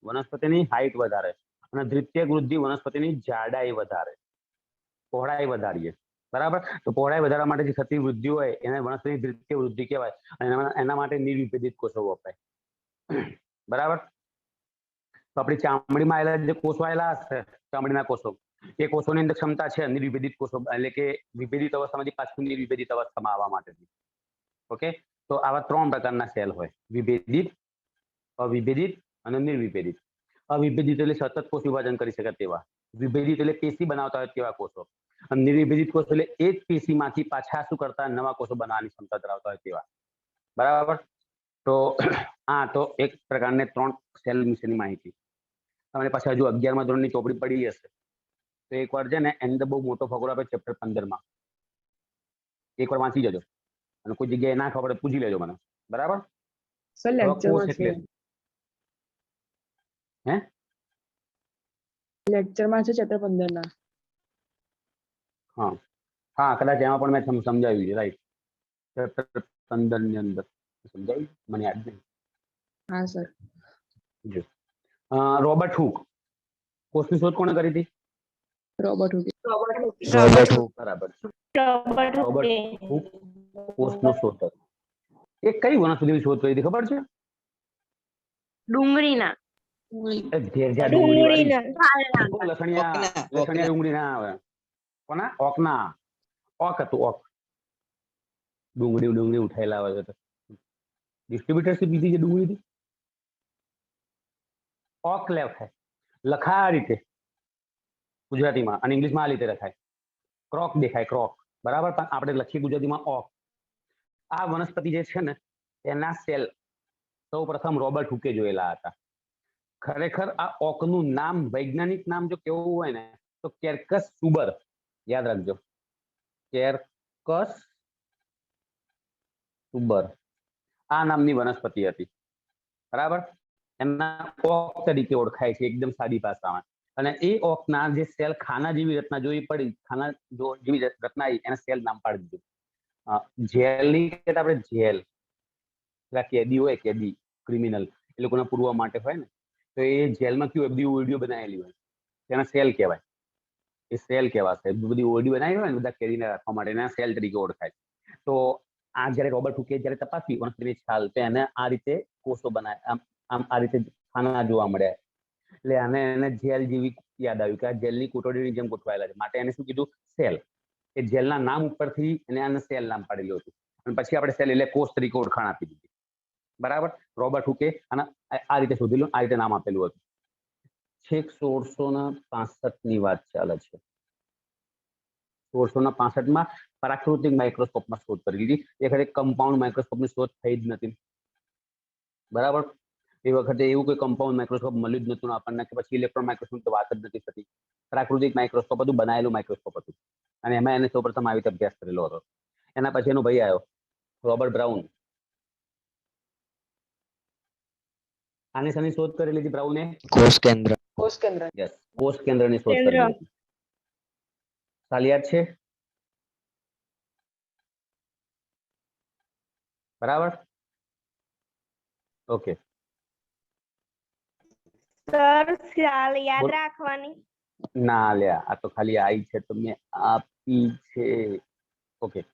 વનસ્પતિની હાઈટ વધારે, અને દ્વિતીયક વૃદ્ધિ વનસ્પતિની જાડાઈ વધારે, પહોળાઈ વધારીએ, બરાબર. તો પહોળાઈ વધારવા માટે જે થતી વૃદ્ધિ હોય એને વનસ્પતિની દ્વિતીય વૃદ્ધિ કહેવાય, અને એના માટે નિર્વિભેદિત કોષો વપરાય, બરાબર. તો આપણી ચામડીમાં આવેલા જે કોષો આવેલા હશે, ચામડીના કોષો, એ કોષોની અંદર ક્ષમતા છે નિર્વિભેદિત કોષો, એટલે કે વિભેદિત અવસ્થામાંથી પાછું નિર્વિભેદિત અવસ્થામાં આવવા માટેની. ઓકે, તો આવા 3 પ્રકારના સેલ હોય: વિભેદિત, અવિભેદિત અને નિર્વિભેદિત. અવિભેદિત એટલે સતત કોષ વિભાજન કરી શકે તેવા, વિભેદિત એટલે પેશી બનાવતા હોય તેવા કોષો, અને નિર્વિભેદિત કોષ એટલે એ જ પેશીમાંથી પાછા શું કરતા નવા કોષો બનાવવાની ક્ષમતા ધરાવતા હોય તેવા, બરાબર. તો આ તો એક પ્રકારને 3 સેલ વિશેની માહિતી. તમારી પાસે હજુ 11મા ધોરણની ચોપડી પડી હશે તો એકવાર છે ને એની અંદર બહુ મોટો ફકરો આપે ચેપ્ટર 15માં, એકવાર વાંચી જજો, અને કોઈ જગ્યાએ ના ખબર પડે પૂછી લેજો મને, બરાબર. સર લેક્ચરમાં છે. હે લેક્ચરમાં છે ચેપ્ટર 15 ના. હા, હા કદાચ એમાં પણ મેં સમજાવ્યું છે રાઈટ ચેપ્ટર 15 ની અંદર સમજાવ્યું મને યાદ નહીં હા સર. જો રોબર્ટ હુક કોષની શોધ કોણે કરી હતી રોબર્ટ હુકે. Robert Hooke. બરાબર રોબર્ટ હુક કોષનો શોધક એ કઈ વનસ્પતિની શોધ કરી હતી ખબર છે ડુંગળીના એ ઝેરઝાર ડુંગળી વાળી લસણિયા ઓકના. ડુંગળી ના આવે કોના ઓકના ઓક હતું ઓક ડુંગળી ઉઠાયેલા આવે છે ડિસ્ટ્રીબ્યુટરશીપ લીધી છે ડુંગળી ઓક લખાય લખાય આ રીતે ગુજરાતીમાં અને ઇંગ્લિશમાં આ રીતે લખાય ક્રોક દેખાય ક્રોક બરાબર પણ આપણે લખીએ ગુજરાતીમાં ઓક આ વનસ્પતિ જે છે ને એના સેલ સૌ પ્રથમ રોબર્ટ હુકે જોયેલા હતા ખરેખર આ ઓકનું નામ વૈજ્ઞાનિક નામ જો કેવું હોય ને તો કેર્કસ સુબર યાદ રાખજો કેર્કસ સુબર આ નામની વનસ્પતિ હતી બરાબર એના ઓક તરીકે ઓળખાય છે એકદમ સાદી ભાષામાં અને એ ઓકના જે સેલ ખાના જેવી રચના જોઈ પડી ખાના જેવી રચના આવી એને સેલ નામ પાડી દીધું જેલની આપણે જેલ પેલા કેદી હોય કેદી ક્રિમિનલ એ લોકોને પૂરવા માટે હોય ને તો એ જેલમાં કેવું બધી ઓરડીઓ બનાવેલી હોય તેના સેલ કહેવાય એ સેલ કહેવાશે બધી ઓરડી બનાવી હોય ને બધા કેદીને રાખવા માટે એના સેલ તરીકે ઓળખાય તો આ જ્યારે રોબર્ટ હુકે જ્યારે તપાસી વનસ્પતિની છાલ તો એને આ રીતે કોષો બનાવ્યા આમ આ રીતે ખાના જોવા મળ્યા એટલે એને જેલ જેવી યાદ આવ્યું કે આ જેલની કોટડીની જેમ ગોઠવાયેલા છે માટે એને શું કીધું સેલ એ જેલના નામ ઉપરથી એને આને સેલ નામ પાડેલું હતું અને પછી આપણે સેલ એટલે કોષ તરીકે ઓળખાણ આપી દીધી બરાબર રોબર્ટ હુકે અને આ રીતે શોધેલું આ રીતે નામ આપેલું હતું છેક 1665 ની વાત ચાલે છે 1665 પ્રાકૃતિક માઇક્રોસ્કોપમાં શોધ કરી લીધી એ વખતે કમ્પાઉન્ડ માઇક્રોસ્કોપની શોધ થઈ જ નથી બરાબર એ વખતે એવું કોઈ કમ્પાઉન્ડ માઇક્રોસ્કોપ મળ્યું જ નતું આપણને કે પછી ઇલેક્ટ્રોન માઇક્રોસ્કોપ તો વાત જ નથી થતી પ્રાકૃતિક માઇક્રોસ્કોપ હતું બનાયેલું માઇક્રોસ્કોપ હતું અને એમાં એને સૌપ્રથમ આવી રીતે અભ્યાસ કરેલો હતો એના પછી એનો ભાઈ આવ્યો રોબર્ટ બ્રાઉન આની શાની શોધ કરેલી હતી બ્રાઉને કોષ કેન્દ્ર. કોષ કેન્દ્ર. યસ કોષ કેન્દ્રની શોધ કરેલી હતી સાલ યાદ છે બરાબર ઓકે સર ખ્યાલ યાદ રાખવાની ના લ્યા આ તો ખાલી આઈ છે તો મેં આપી છે ઓકે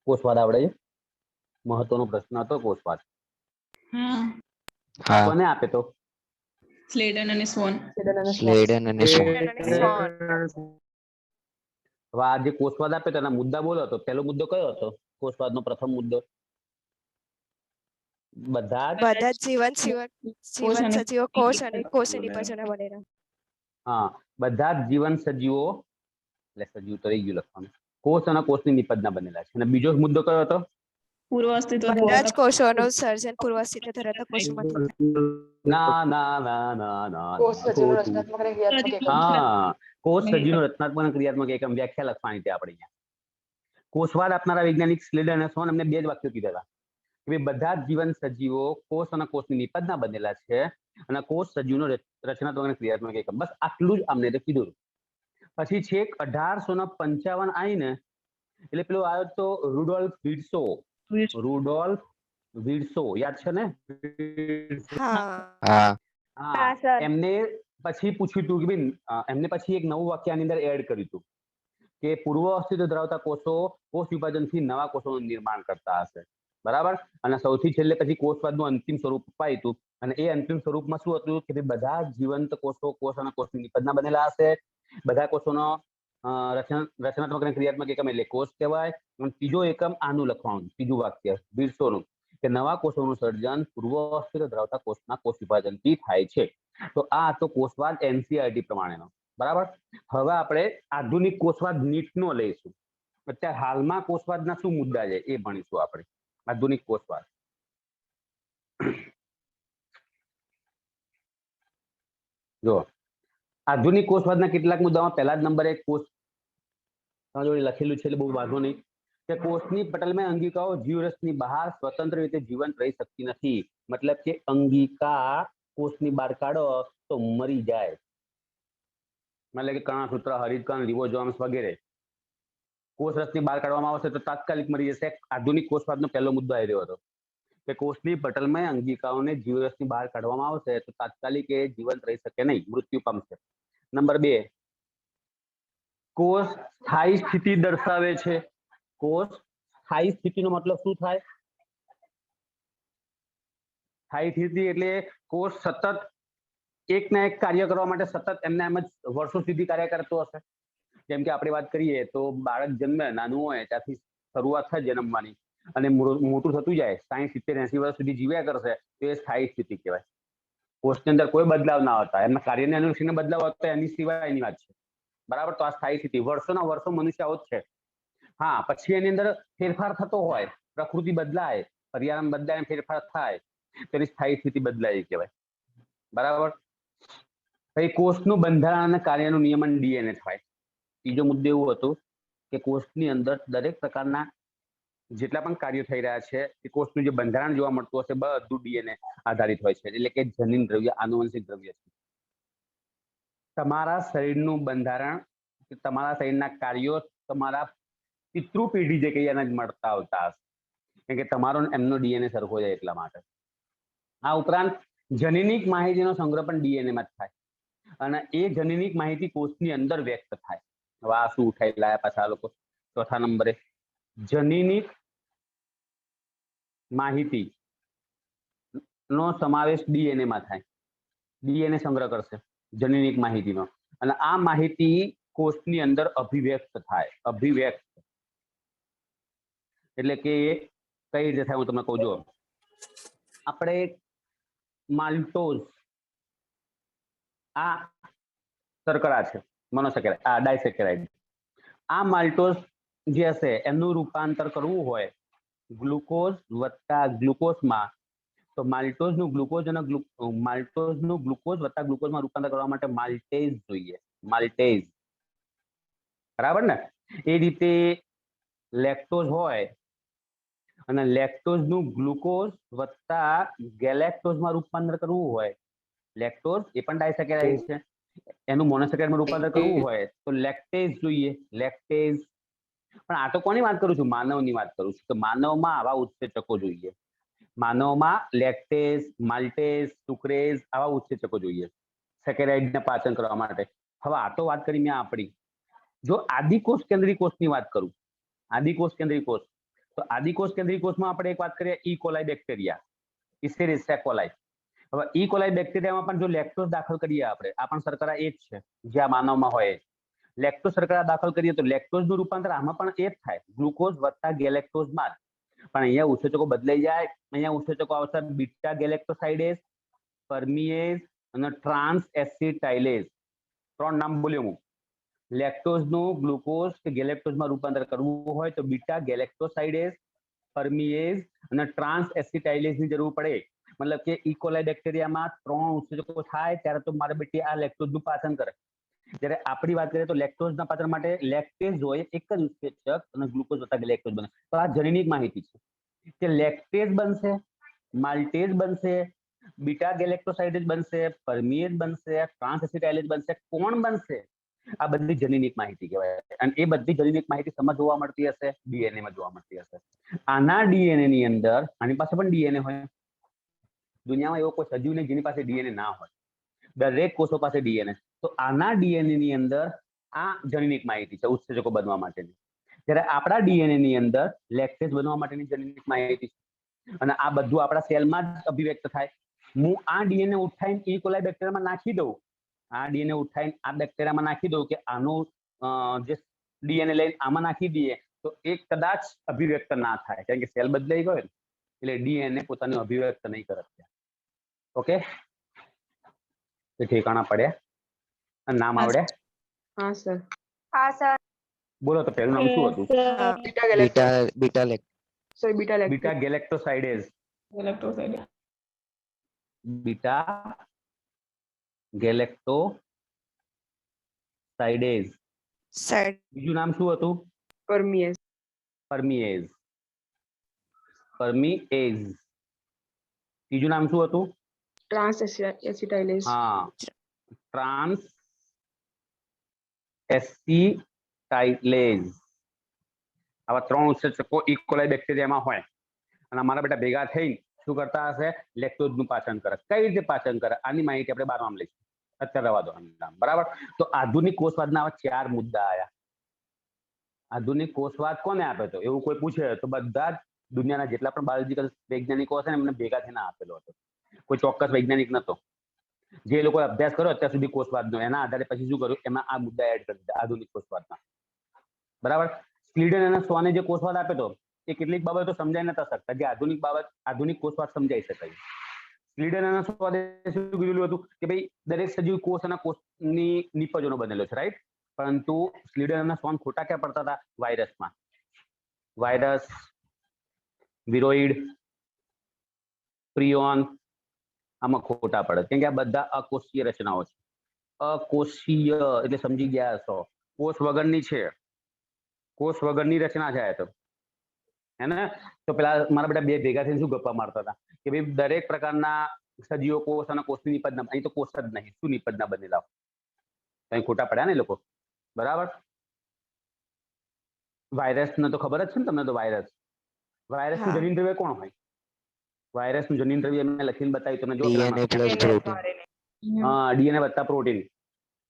કોષવાદ આવડે છે મહત્વનો પ્રશ્ન હતો કોષવાદ હા. કોને આપે તો સ્લેડન અને સ્વોન. સ્લેડન અને સ્વોન. હવે આ જે કોષવાદ આપે તો એના મુદ્દા બોલો તો પહેલો મુદ્દો કયો હતો કોષવાદનો પ્રથમ મુદ્દો બધા જ જીવન સજીવો કોષ અને કોષની નિપજના બનેલા. હા બધા જ જીવન સજીવો એટલે સજીવ તો રહી ગયું લખવાનું કોષ અને કોષની નિપજના બનેલા છે અને બીજો મુદ્દો કયો હતો પૂર્વ અસ્તિત્વ બધા જ કોષોનું સર્જન પૂર્વ અસ્તિત્વ ધરાવતા કોષોમાંથી. ના ના ના ના ના કોષ સજીવનો રચનાત્મક અને ક્રિયાત્મક એકમ. હા કોષ સજીવનો રચનાત્મક અને ક્રિયાત્મક એકમ વ્યાખ્યા લખવાની છે આપણે અહીંયા કોષવાદ આપનારા વૈજ્ઞાનિક સ્લેડન અને સ્વોન અમને બે જ વાક્યો કીધા હતા કે બધા જ જીવન સજીવો કોષ અને કોષની નિપજના બનેલા છે અને કોષ સજીવનો રચનાત્મક અને ક્રિયાત્મક એકમ બસ આટલું જ અમને તો કીધું પછી છેક 1855 આવીને એટલે પેલો આવ્યો તો રુડોલ્ફ વિર્સો યાદ છે ને હા. હા એમને પછી પૂછ્યું હતું કે એમને પછી એક નવું વાક્ય આની અંદર એડ કર્યું હતું કે પૂર્વ અસ્તિત્વ ધરાવતા કોષો કોષ વિભાજનથી નવા કોષોનું નિર્માણ કરતા હશે બરાબર અને સૌથી છેલ્લે પછી કોષવાદનું અંતિમ સ્વરૂપ અપાયું હતું અને એ અંતિમ સ્વરૂપમાં શું હતું કે બધા જીવંત કોષો કોષ અને કોષની નિપજના બનેલા હશે બધા કોષોનો રચનાત્મક અને ક્રિયાત્મક એકમ એટલે કોષ કહેવાય અને ત્રીજો એકમ આનું લખવાનું ત્રીજું વાક્ય વિર્સોનું કે નવા કોષોનું સર્જન પૂર્વ અસ્તિત્વ ધરાવતા કોષના કોષ વિભાજનથી થાય છે તો આ તો કોષવાદ એનસીઆરટી પ્રમાણેનો બરાબર હવે આપણે આધુનિક કોષવાદ નીટનો લઈશું અત્યારે હાલમાં કોષવાદના શું મુદ્દા છે એ ભણીશું આપણે આધુનિક કોષવાદ જો આધુનિક કોષવાદના કેટલાક મુદ્દામાં પહેલા જ નંબરે કોષ જોડે લખેલું છે એટલે બહુ વાંધો નહીં કે કોષની પટલમાં અંગિકાઓ જીવરસની બહાર સ્વતંત્ર રીતે જીવંત રહી શકતી નથી મતલબ કે અંગિકા કોષની બહાર કાઢો તો મરી જાય એટલે કે કર્ણસૂત્ર, હરિતકણ, રિબોઝોમ્સ વગેરે કોષ રસની બહાર કાઢવામાં આવશે તો તાત્કાલિક મરી જશે. આધુનિક કોષવાદનો પહેલો મુદ્દો આવી રહ્યો હતો કે કોષની પટલમાં અંગિકાઓને જીવરસની બહાર કાઢવામાં આવશે તો તાત્કાલિક એ જીવંત રહી શકે નહીં, મૃત્યુ પામશે. નંબર 2, કોષ સ્થાયી સ્થિતિ દર્શાવે છે. કોષ સ્થાયી સ્થિતિનો મતલબ શું થાય? સ્થાયી સ્થિતિ એટલે કોષ સતત એક ના એક કાર્ય કરવા માટે સતત એમને એમ જ વર્ષો સુધી કાર્ય કરતો હશે. જેમ કે આપણે વાત કરીએ તો બાળક જન્મે નાનું હોય ત્યાંથી શરૂઆત થાય જન્મવાની અને મોટું થતું જાય 60, 70, 80 વર્ષ સુધી જીવ્યા કરશે તો એ સ્થાયી સ્થિતિ કહેવાય. કોષની અંદર કોઈ બદલાવ ના હોતા, એમના કાર્યને અનુસરીને બદલાવ હોતા એની સિવાયની વાત છે. બરાબર, તો આ સ્થાયી સ્થિતિ વર્ષોના વર્ષો મનુષ્ય આવો જ છે. હા, પછી એની અંદર ફેરફાર થતો હોય, પ્રકૃતિ બદલાય, પર્યાવરણ બદલાય, ફેરફાર થાય, તેની સ્થાયી સ્થિતિ બદલાય કહેવાય. બરાબર. પછી કોષનું બંધારણ અને કાર્યનું નિયમન ડીએનએ થાય. ત્રીજો મુદ્દો એવું હતું કે કોષની અંદર દરેક પ્રકારના જેટલા પણ કાર્યો થઈ રહ્યા છે એ કોષનું જે બંધારણ જોવા મળતું હશે બધું ડીએનએ આધારિત હોય છે, એટલે કે જનીન દ્રવ્ય, આનુવંશિક દ્રવ્ય છે. તમારા શરીરનું બંધારણ, તમારા શરીરના કાર્યો તમારા પિતૃ પેઢી જે કહીએ એને જ મળતા આવતા હશે, કેમ કે તમારો એમનો ડીએનએ સરખો જાય એટલા માટે. આ ઉપરાંત જનીનિક માહિતીનો સંગ્રહ પણ ડીએનએ માં જ થાય અને એ જનીનિક માહિતી કોષની અંદર વ્યક્ત થાય. હવે આ શું ઉઠાઈ લાયા પાછા આ લોકો? ચોથા નંબરે જનીનિક માહિતી નો સમાવેશ ડીએનએ માં થાય. ડીએનએ સંગ્રહ કરશે જનીનિક માહિતીનો અને આ માહિતી કોષની અંદર અભિવ્યક્ત થાય. અભિવ્યક્ત એટલે કે કઈ રીતે થાય હું તમને કહું છું. આપણે માલ્ટોઝ, આ શર્કરા છે, મોનોસેકેરાઇડ, આ ડાયસેકેરાઇડ. આ માલ્ટોઝ જે હશે એનું રૂપાંતર કરવું હોય ગ્લુકોઝ વત્તા ગ્લુકોઝમાં, તો માલ્ટોઝનું ગ્લુકોઝ અને માલ્ટોઝનું ગ્લુકોઝ વત્તા ગ્લુકોઝમાં રૂપાંતર કરવા માટે માલ્ટેઝ જોઈએ. માલ્ટેઝ, બરાબર ને? એ રીતે લેક્ટોઝ હોય અને લેક્ટોઝનું ગ્લુકોઝ વત્તા ગેલેક્ટોઝમાં રૂપાંતર કરવું હોય, લેક્ટોઝ એ પણ ડાયસેકેરાઇડ છે, એનું મોનોસેકેરાઇડમાં રૂપાંતર કરવું હોય તો લેક્ટેઝ જોઈએ. લેક્ટેઝ. પણ આ તો કોની વાત કરું છું? માનવની વાત કરું છું. તો માનવમાં આવા ઉત્સેચકો જોઈએ. માનવમાં લેક્ટેઝ, માલ્ટેઝ, સુક્રેઝ આવા ઉત્સેચકો જોઈએ સેકેરાઇડને પાચન કરવા માટે. હવે આ તો વાત કરી મેં આપણી. જો આદિકોષ કેન્દ્રી કોષની વાત કરું, આદિકોષ કેન્દ્રી કોષ, તો આદિકોષ કેન્દ્રી કોષમાં આપણે એક વાત કરીએ ઈ કોલાઈ બેક્ટેરિયા, ઇસ્ચેરિચિયા કોલાઈ. હવે ઈ કોલાઈ બેક્ટેરિયામાં પણ જો લેક્ટોઝ દાખલ કરીએ આપણે, આ પણ શર્કરા એ જ છે જે આ માનવમાં હોય. લેક્ટોઝ શર્કરા દાખલ કરીએ તો લેક્ટોઝનું રૂપાંતર આમાં પણ એ જ થાય, ગ્લુકોઝ વત્તા ગેલેક્ટોઝમાં જ. પણ અહીંયા ઉત્સેચકો બદલાઈ જાય. અહીંયા ઉત્સેચકો આવશે બીટા ગેલેક્ટોસાઇડેઝ, પરમિએઝ અને ટ્રાન્સ એસિટાઇલેઝ. 3 નામ બોલ્યો હું. લેક્ટોઝનું ગ્લુકોઝ કે ગેલેક્ટોઝમાં રૂપાંતર કરવું હોય તો બીટા ગેલેક્ટોસાઇડેઝ, પરમિએઝ અને ટ્રાન્સ એસિટાઇલેઝની જરૂર પડે. મતલબ કે ઈ કોલાઈ બેક્ટેરિયામાં 3 ઉત્સેચકો થાય ત્યારે તો મારે બેટી આ લેક્ટોઝનું પાચન કરે. જ્યારે આપણી વાત કરીએ તો લેક્ટોઝના પાચન માટે લેક્ટેઝ હોય એક જ ઉત્સેચક અને ગ્લુકોઝ વત્તા ગેલેક્ટોઝ બને. તો આ જનીનિક માહિતી છે કે લેક્ટેઝ બનશે, માલ્ટેઝ બનશે, બીટા ગેલેક્ટોસાઇડેઝ બનશે, પરમિએઝ બનશે, ટ્રાન્સ એસિટાઇલેઝ બનશે. કોણ બનશે? આ બધી જનીનિક માહિતી કહેવાય. અને એ બધી જનીનિક માહિતી શેમાં જોવા મળતી હશે? ડીએનએ માં જોવા મળતી હશે. આના ડીએનએ ની અંદર, આની પાસે પણ ડીએનએ હોય. દુનિયામાં એવો કોઈ સજીવ નહીં જેની પાસે ડીએનએ ના હોય. દરેક કોષો પાસે ડીએનએ. તો આના ડીએનએ ની અંદર આ જનીનિક માહિતી છે ઉત્સેચકો બનવા માટેની. જ્યારે આપણા ડીએનએ ની અંદર લેક્ટેઝ બનવા માટેની જનીનિક માહિતી છે. અને આ બધું આપણા સેલમાં જ અભિવ્યક્ત થાય. હું આ ડીએનએ ઉઠાઈને ઈ કોલાઈ બેક્ટેરિયામાં નાખી દઉં, આ ડીએનએ ઉઠાઈને આ બેક્ટેરિયામાં નાખી દઉં કે આનું જે ડીએનએ લઈને આમાં નાખી દઈએ તો એ કદાચ અભિવ્યક્ત ના થાય, કારણ કે સેલ બદલાઈ ગયો એટલે ડીએનએ પોતાનું અભિવ્યક્ત નહીં કરે. ઓકે, તો ઠેકાણા પડ્યા અને નામ આવડ્યા? हाँ सर। હા સર. બોલો તો પહેલું નામ શું હતું? Beta galacto sir beta beta galactosidase. Galactoside. Beta galactosidase. Side બીજું નામ શું હતું? परमिएज પરમિએઝ. પરમિએઝ. ત્રીજું નામ શું હતું? ट्रांस एसिटाइलेज હા, ટ્રાન્સ એસિટાઇલેઝ આવા 3 ઉત્સેચકો ઇકોલાઈ બેક્ટેરિયામાં હોય અને અમારા બેટા ભેગા થઈ શું કરતા હશે? લેક્ટોઝનું પાચન કરે. કઈ રીતે પાચન કરે આની માહિતી આપણે 12માં લઈશું. અત્યારે રવા દો નામ. બરાબર. તો આધુનિક કોષવાદના આવા 4 મુદ્દા આયા. આધુનિક કોષવાદ કોને આપે? તો એવું કોઈ પૂછે તો બધા જ દુનિયાના જેટલા પણ બાયોલોજીકલ વૈજ્ઞાનિકો હશે ને એમને ભેગા થઈને આપેલો હતો. કોઈ ચોક્કસ વૈજ્ઞાનિક નતો. જે લોકોએ અભ્યાસ કર્યો અત્યાર સુધી કોષવાદનો એના આધારે પછી શું કર્યું એમાં આ મુદ્દા એડ કરી દીધા આધુનિક કોષવાદના. બરાબર. સ્લીડન અને સ્વાને જે કોષવાદ આપ્યો હતો એ કેટલીક બાબતો સમજાઈ નતા શકતા જે આધુનિક કોષવાદ સમજાઈ શકાય. સ્લીડન અને સ્વાને શું કીધું હતું કે ભાઈ દરેક સજીવ કોષ અને કોષની નિપજોનો બનેલો છે, રાઈટ? પરંતુ સ્લીડન અને સ્વાન ખોટા ક્યાં પડતા હતા? વાયરસમાં. વાયરસ, વિરોઇડ, પ્રિયોન આમાં ખોટા પડે કેમ કે આ બધા અકોષીય રચનાઓ છે. અકોષીય એટલે સમજી ગયા હશો, કોષ વગરની છે, કોષ વગરની રચના છે તો હે ને. તો પેલા મારા બેટા બે ભેગા થઈને શું ગપ્પા મારતા હતા કે ભાઈ દરેક પ્રકારના સજીવો કોષ અને કોષની નિપજના, અહીં તો કોષ જ નહીં શું નિપજના બનેલા, અહીં ખોટા પડ્યા ને લોકો. બરાબર. વાયરસ ને તો ખબર જ છે ને તમને. તો વાયરસનું જનીન દ્રવ્ય કોણ હોય? વાયરસનું જનીન દ્રવ્ય મેં લખીને બતાવ્યું તમને. જો ડીએનએ વત્તા પ્રોટીન.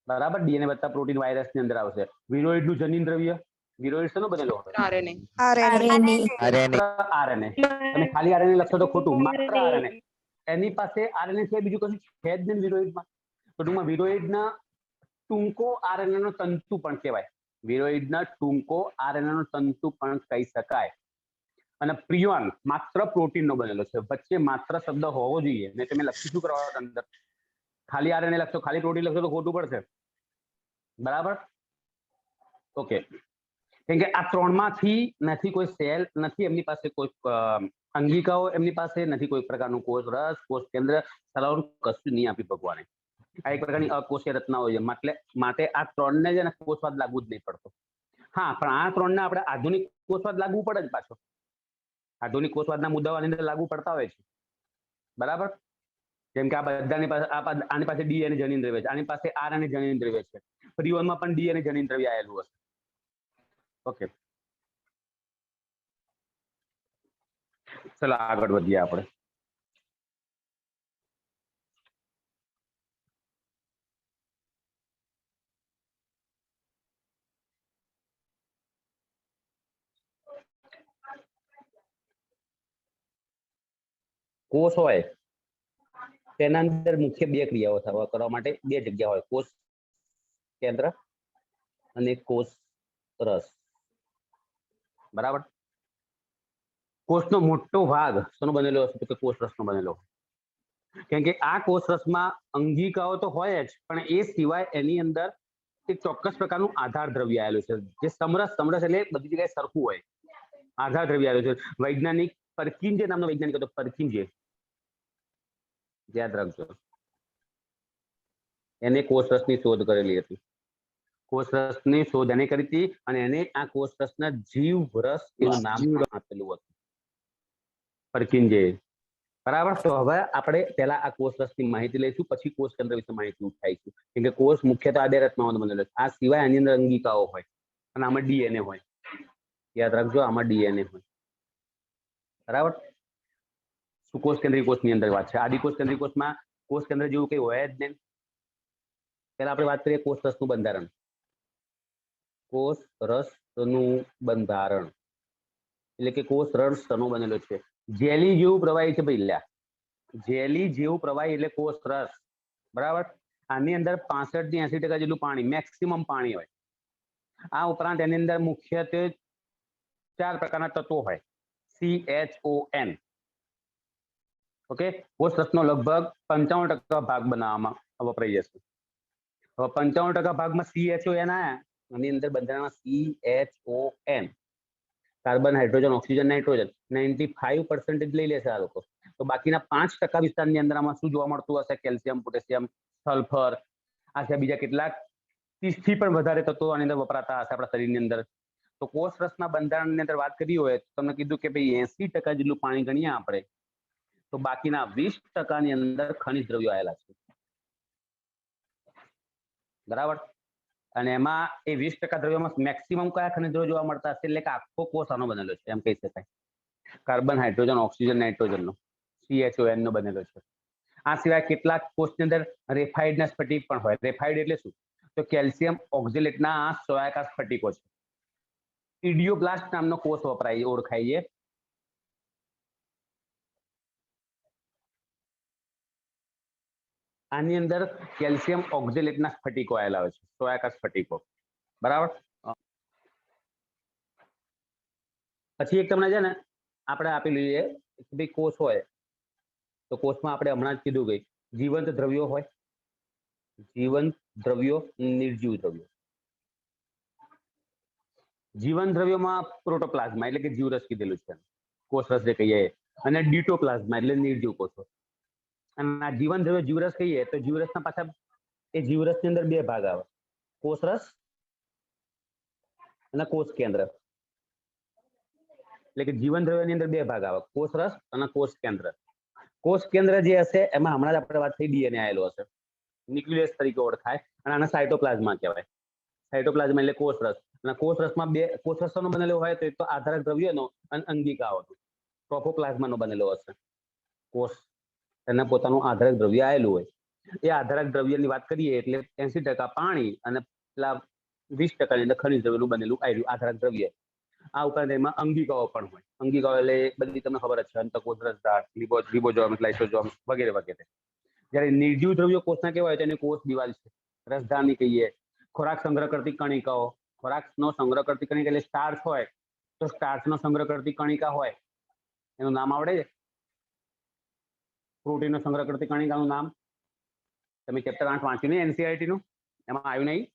બરાબર. ડીએનએ વત્તા પ્રોટીન વાયરસની અંદર આવશે. વિરોઇડનું જનીન દ્રવ્ય, વિરોઇડ શેનો બનેલો હોય? RNA. આરએનએ. તમે ખાલી આરએનએ લખશો તો ખોટું, માત્ર આરએનએ. એની પાસે આરએનએ છે બીજું કશું છે જ નહીં વિરોઇડમાં. તો ટૂંકમાં વિરોઇડના ટૂંકો આરએનએ નો તંતુ પણ કહેવાય. વિરોઇડના ટૂંકો આરએનએ નો તંતુ પણ કહી શકાય. અને પ્રિયોન માત્ર પ્રોટીનનો બનેલો છે. વચ્ચે માત્ર શબ્દ હોવો જોઈએ. ને તમે લખી શું કરવા અંદર? ખાલી આરએનએ લખશો, ખાલી પ્રોટીન લખશો તો ખોટું પડશે. બરાબર. ઓકે. કેમ કે આ 3માંથી નથી કોઈ સેલ, નથી એમની પાસે કોઈ અંગિકાઓ, એમની પાસે નથી કોઈ પ્રકારનું કોષ રસ, કોષ કેન્દ્ર, સલાવન કશું નહીં આપી ભગવાને. આ એક પ્રકારની અકોષીય રચનાઓ છે. માટે આ 3ને જ કોષવાદ લાગુ જ નહીં પડતો. હા, પણ આ 3ને આપણે આધુનિક કોષવાદ લાગુ પડે જ પાછો. આધુનિક કોષવાદના મુદ્દાઓ આની અંદર લાગુ પડતા હોય છે. બરાબર. જેમ કે આ બધાની પાસે આની પાસે ડી અને જનીન દ્રવ્ય છે, આની પાસે આર અને જનીન દ્રવ્ય છે. પ્રિયોનમાં પણ ડી અને જનીન દ્રવ્ય આવેલું હશે. ઓકે, ચલો આગળ વધીએ આપણે. કોષ હોય તેના અંદર મુખ્ય 2 ક્રિયાઓ કરવા માટે 2 જગ્યા હોય, કોષ કેન્દ્ર અને કોષ રસ. બરાબર. કોષનો મોટો ભાગ શેનો બનેલો હશે? તો કે કોષ રસનો બનેલો. કેમ કે આ કોષ રસમાં અંગિકાઓ તો હોય જ, પણ એ સિવાય એની અંદર એક ચોક્કસ પ્રકારનું આધાર દ્રવ્ય આવેલું છે જે સમરસ એટલે બધી જગ્યાએ સરખું હોય. આધાર દ્રવ્ય આવેલું છે. વૈજ્ઞાનિક પરકિંજે નામનો વૈજ્ઞાનિક હતો. પરકિંજે, યાદ રાખજો. એને કોષ રસની શોધ કરેલી હતી. કોષ રસની શોધ એને કરી હતી અને એને આ કોષ રસના જીવ રસ એવું નામ આપેલું હતું, પરકિંજે. બરાબર. તો હવે આપણે પહેલા આ કોષ રસની માહિતી લઈશું, પછી કોષ કેન્દ્ર વિશે માહિતી ઉઠાઈશું. કેમ કે કોષ મુખ્યત્વે આ 2 રચનાઓનો બનેલો છે. આ સિવાય આની અંદર અંગિકાઓ હોય અને આમાં ડીએનએ હોય. યાદ રાખજો, આમાં ડીએનએ હોય. બરાબર. કોષ કેન્દ્રીય કોષની અંદર વાત છે. આદિકોષ કેન્દ્રીય કોષમાં કોષ કેન્દ્ર જેવું કઈ હોય જ નહીં. પહેલા આપણે વાત કરીએ કોષ રસનું બંધારણ. કોષ રસનું બંધારણ એટલે કે કોષ રસ શેનો બનેલો છે? જેલી જેવું પ્રવાહી છે ભઈલા. જેલી જેવું પ્રવાહી એટલે કોષ રસ. બરાબર. આની અંદર 65 થી 80% જેટલું પાણી, મેક્સિમમ પાણી હોય. આ ઉપરાંત એની અંદર મુખ્યત્વે 4 પ્રકારના તત્વો હોય. CHON. ઓકે. કોષ રસનો લગભગ 95% ભાગ બનાવવામાં વપરાઈ જશે. હવે 95% ભાગમાં CHON આયા. આની અંદર બંધારણમાં CHON, carbon, hydrogen, oxygen, nitrogen 95% લઈ લેશે આ લોકો. તો બાકીના 5% વિસ્તારની અંદર આમાં શું જોવા મળતું હશે? કેલ્શિયમ, પોટેશિયમ, સલ્ફર, આ છે બીજા કેટલાક 30 થી પણ વધારે તત્વો આની અંદર વપરાતા હશે આપણા શરીરની અંદર. તો કોષ રસના બંધારણની અંદર વાત કરી હોય તો તમને કીધું કે ભાઈ 80% જેટલું પાણી ગણીએ આપણે, તો બાકીના 20% ની અંદર ખનિજ દ્રવ્યો આવેલા છે. બરાબર. અને એમાં એ 20% દ્રવ્યોમાં મેક્સિમમ કયા ખનિજો જોવા મળતા હશે, એટલે કે આખો કોષ આનો બનેલો છે એમ કહી શકાય. કાર્બન, હાઇડ્રોજન, ઓક્સિજન, નાઇટ્રોજનનો, CHON નો બનેલો છે. આ સિવાય કેટલાક કોષની અંદર રેફાઇડના સ્ફટિક પણ હોય. રેફાઇડ એટલે શું? તો કેલ્શિયમ ઓક્ઝેલેટના સોયાકાર સ્ફટિકો છે. ઇડિયોબ્લાસ્ટ નામનો કોષ વપરાય ઓળખાય છે. આની અંદર કેલ્શિયમ ઓક્ઝેલેટના સ્ફટિકો આવેલા હોય છે, સોયાકાર સ્ફટિકો. બરાબર. પછી એક તમને છે ને આપણે આપી લઈએ કે ભાઈ કોષ હોય તો કોષમાં આપણે હમણાં જ કીધું કે જીવંત દ્રવ્યો હોય, જીવંત દ્રવ્યો, નિર્જીવ દ્રવ્યો. જીવન દ્રવ્યોમાં પ્રોટોપ્લાઝમા એટલે કે જીવરસ કીધેલું છે, કોષરસ જે કહીએ, અને ડિટોપ્લાઝમા એટલે નિર્જીવ કોષો. અને આ જીવન દ્રવ્ય જીવરસ કહીએ તો જીવરસના પાછા એ જીવરસની અંદર બે ભાગ આવે, કોષરસ અને કોષ કેન્દ્ર. એટલે કે જીવન દ્રવ્યની અંદર બે ભાગ આવે, કોષરસ અને કોષ કેન્દ્ર. કોષ કેન્દ્ર જે હશે એમાં હમણાં જ આપણે વાત થઈ ડીએનએ આવેલો હશે, ન્યુક્લિયસ તરીકે ઓળખાય, અને આને સાયટોપ્લાઝમા કહેવાય. સાયટોપ્લાઝમા એટલે કોષરસ. અને કોષરસમાં બે કોષરસનો બનેલો હોય તો એક તો આધારક દ્રવ્યનો અને અંગિકાઓનો. ટ્રોફોપ્લાઝમાનો બનેલો હશે કોષ, એને પોતાનું આધારક દ્રવ્ય આવેલું હોય. એ આધારક દ્રવ્યની વાત કરીએ એટલે 80% પાણી અને પેલા 20% અંદર ખનિજ દ્રવ્યનું બનેલું આવેલું આધારક દ્રવ્ય. આ ઉપરાંત એમાં અંગિકાઓ પણ હોય. અંગિકાઓ એટલે બધી તમને ખબર જ છે, અંતકોષ, રસધાર, રિબોઝોમ, લાઇસોઝોમ વગેરે વગેરે. જ્યારે નિર્જીવ દ્રવ્યો કોષના કેવા હોય તેની કોષ દિવાલ છે, રસધારની કહીએ. ખોરાક સંગ્રહ કરતી કણિકાઓ, ખોરાકનો સંગ્રહ કરતી કણિકા એટલે સ્ટાર્ચ હોય તો સ્ટાર્ચનો સંગ્રહ કરતી કણિકા હોય, એનું નામ આવડે છે? પ્રોટીનનો સંગ્રહ કરતી કણિકાનું નામ તમે ચેપ્ટર 8 વાંચ્યું નહીં NCERT નું? એમાં આવ્યું નહીં?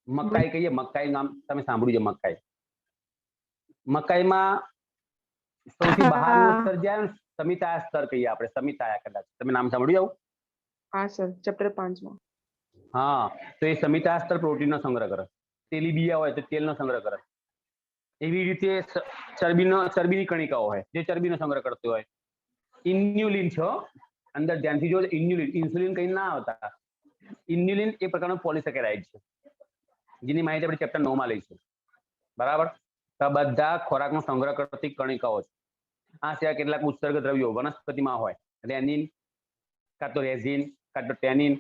મકાઈ કહીએ, મકાઈ નામ તમે સાંભળ્યું છે? મકાઈ, મકાઈમાં સૌથી બહારનું સ્તર જ્યાં સમિતાયા સ્તર કહીએ આપણે, સમિતાયા, કદાચ તમે નામ સાંભળ્યું આવું? હા સર, ચેપ્ટર 5 માં. હા, તો એ સમિતાયા સ્તર પ્રોટીનનો સંગ્રહ કરે. તેલીબિયા હોય તો તેલનો સંગ્રહ કરે. એવી રીતે ચરબીની કણિકાઓ હોય જે ચરબીનો સંગ્રહ કરતી હોય. ઇન્યુલિન છે અંદર, ધ્યાનથી જો, ઇન્યુલિન, ઇન્સ્યુલિન કઈ ના આવતા. ઇન્યુલિન એ પ્રકારનો પોલિસેકેરાઇડ છે જેની માહિતી આપણે ચેપ્ટર 9 માં લઈશું. બરાબર. તો બધા ખોરાકનો સંગ્રહ કરતી કણિકાઓ છે. આ સિવાય કેટલાક ઉત્સર્ગ દ્રવ્યો વનસ્પતિમાં હોય, રેનિન, કાં તો રેઝિન, કાં તો ટેનિન,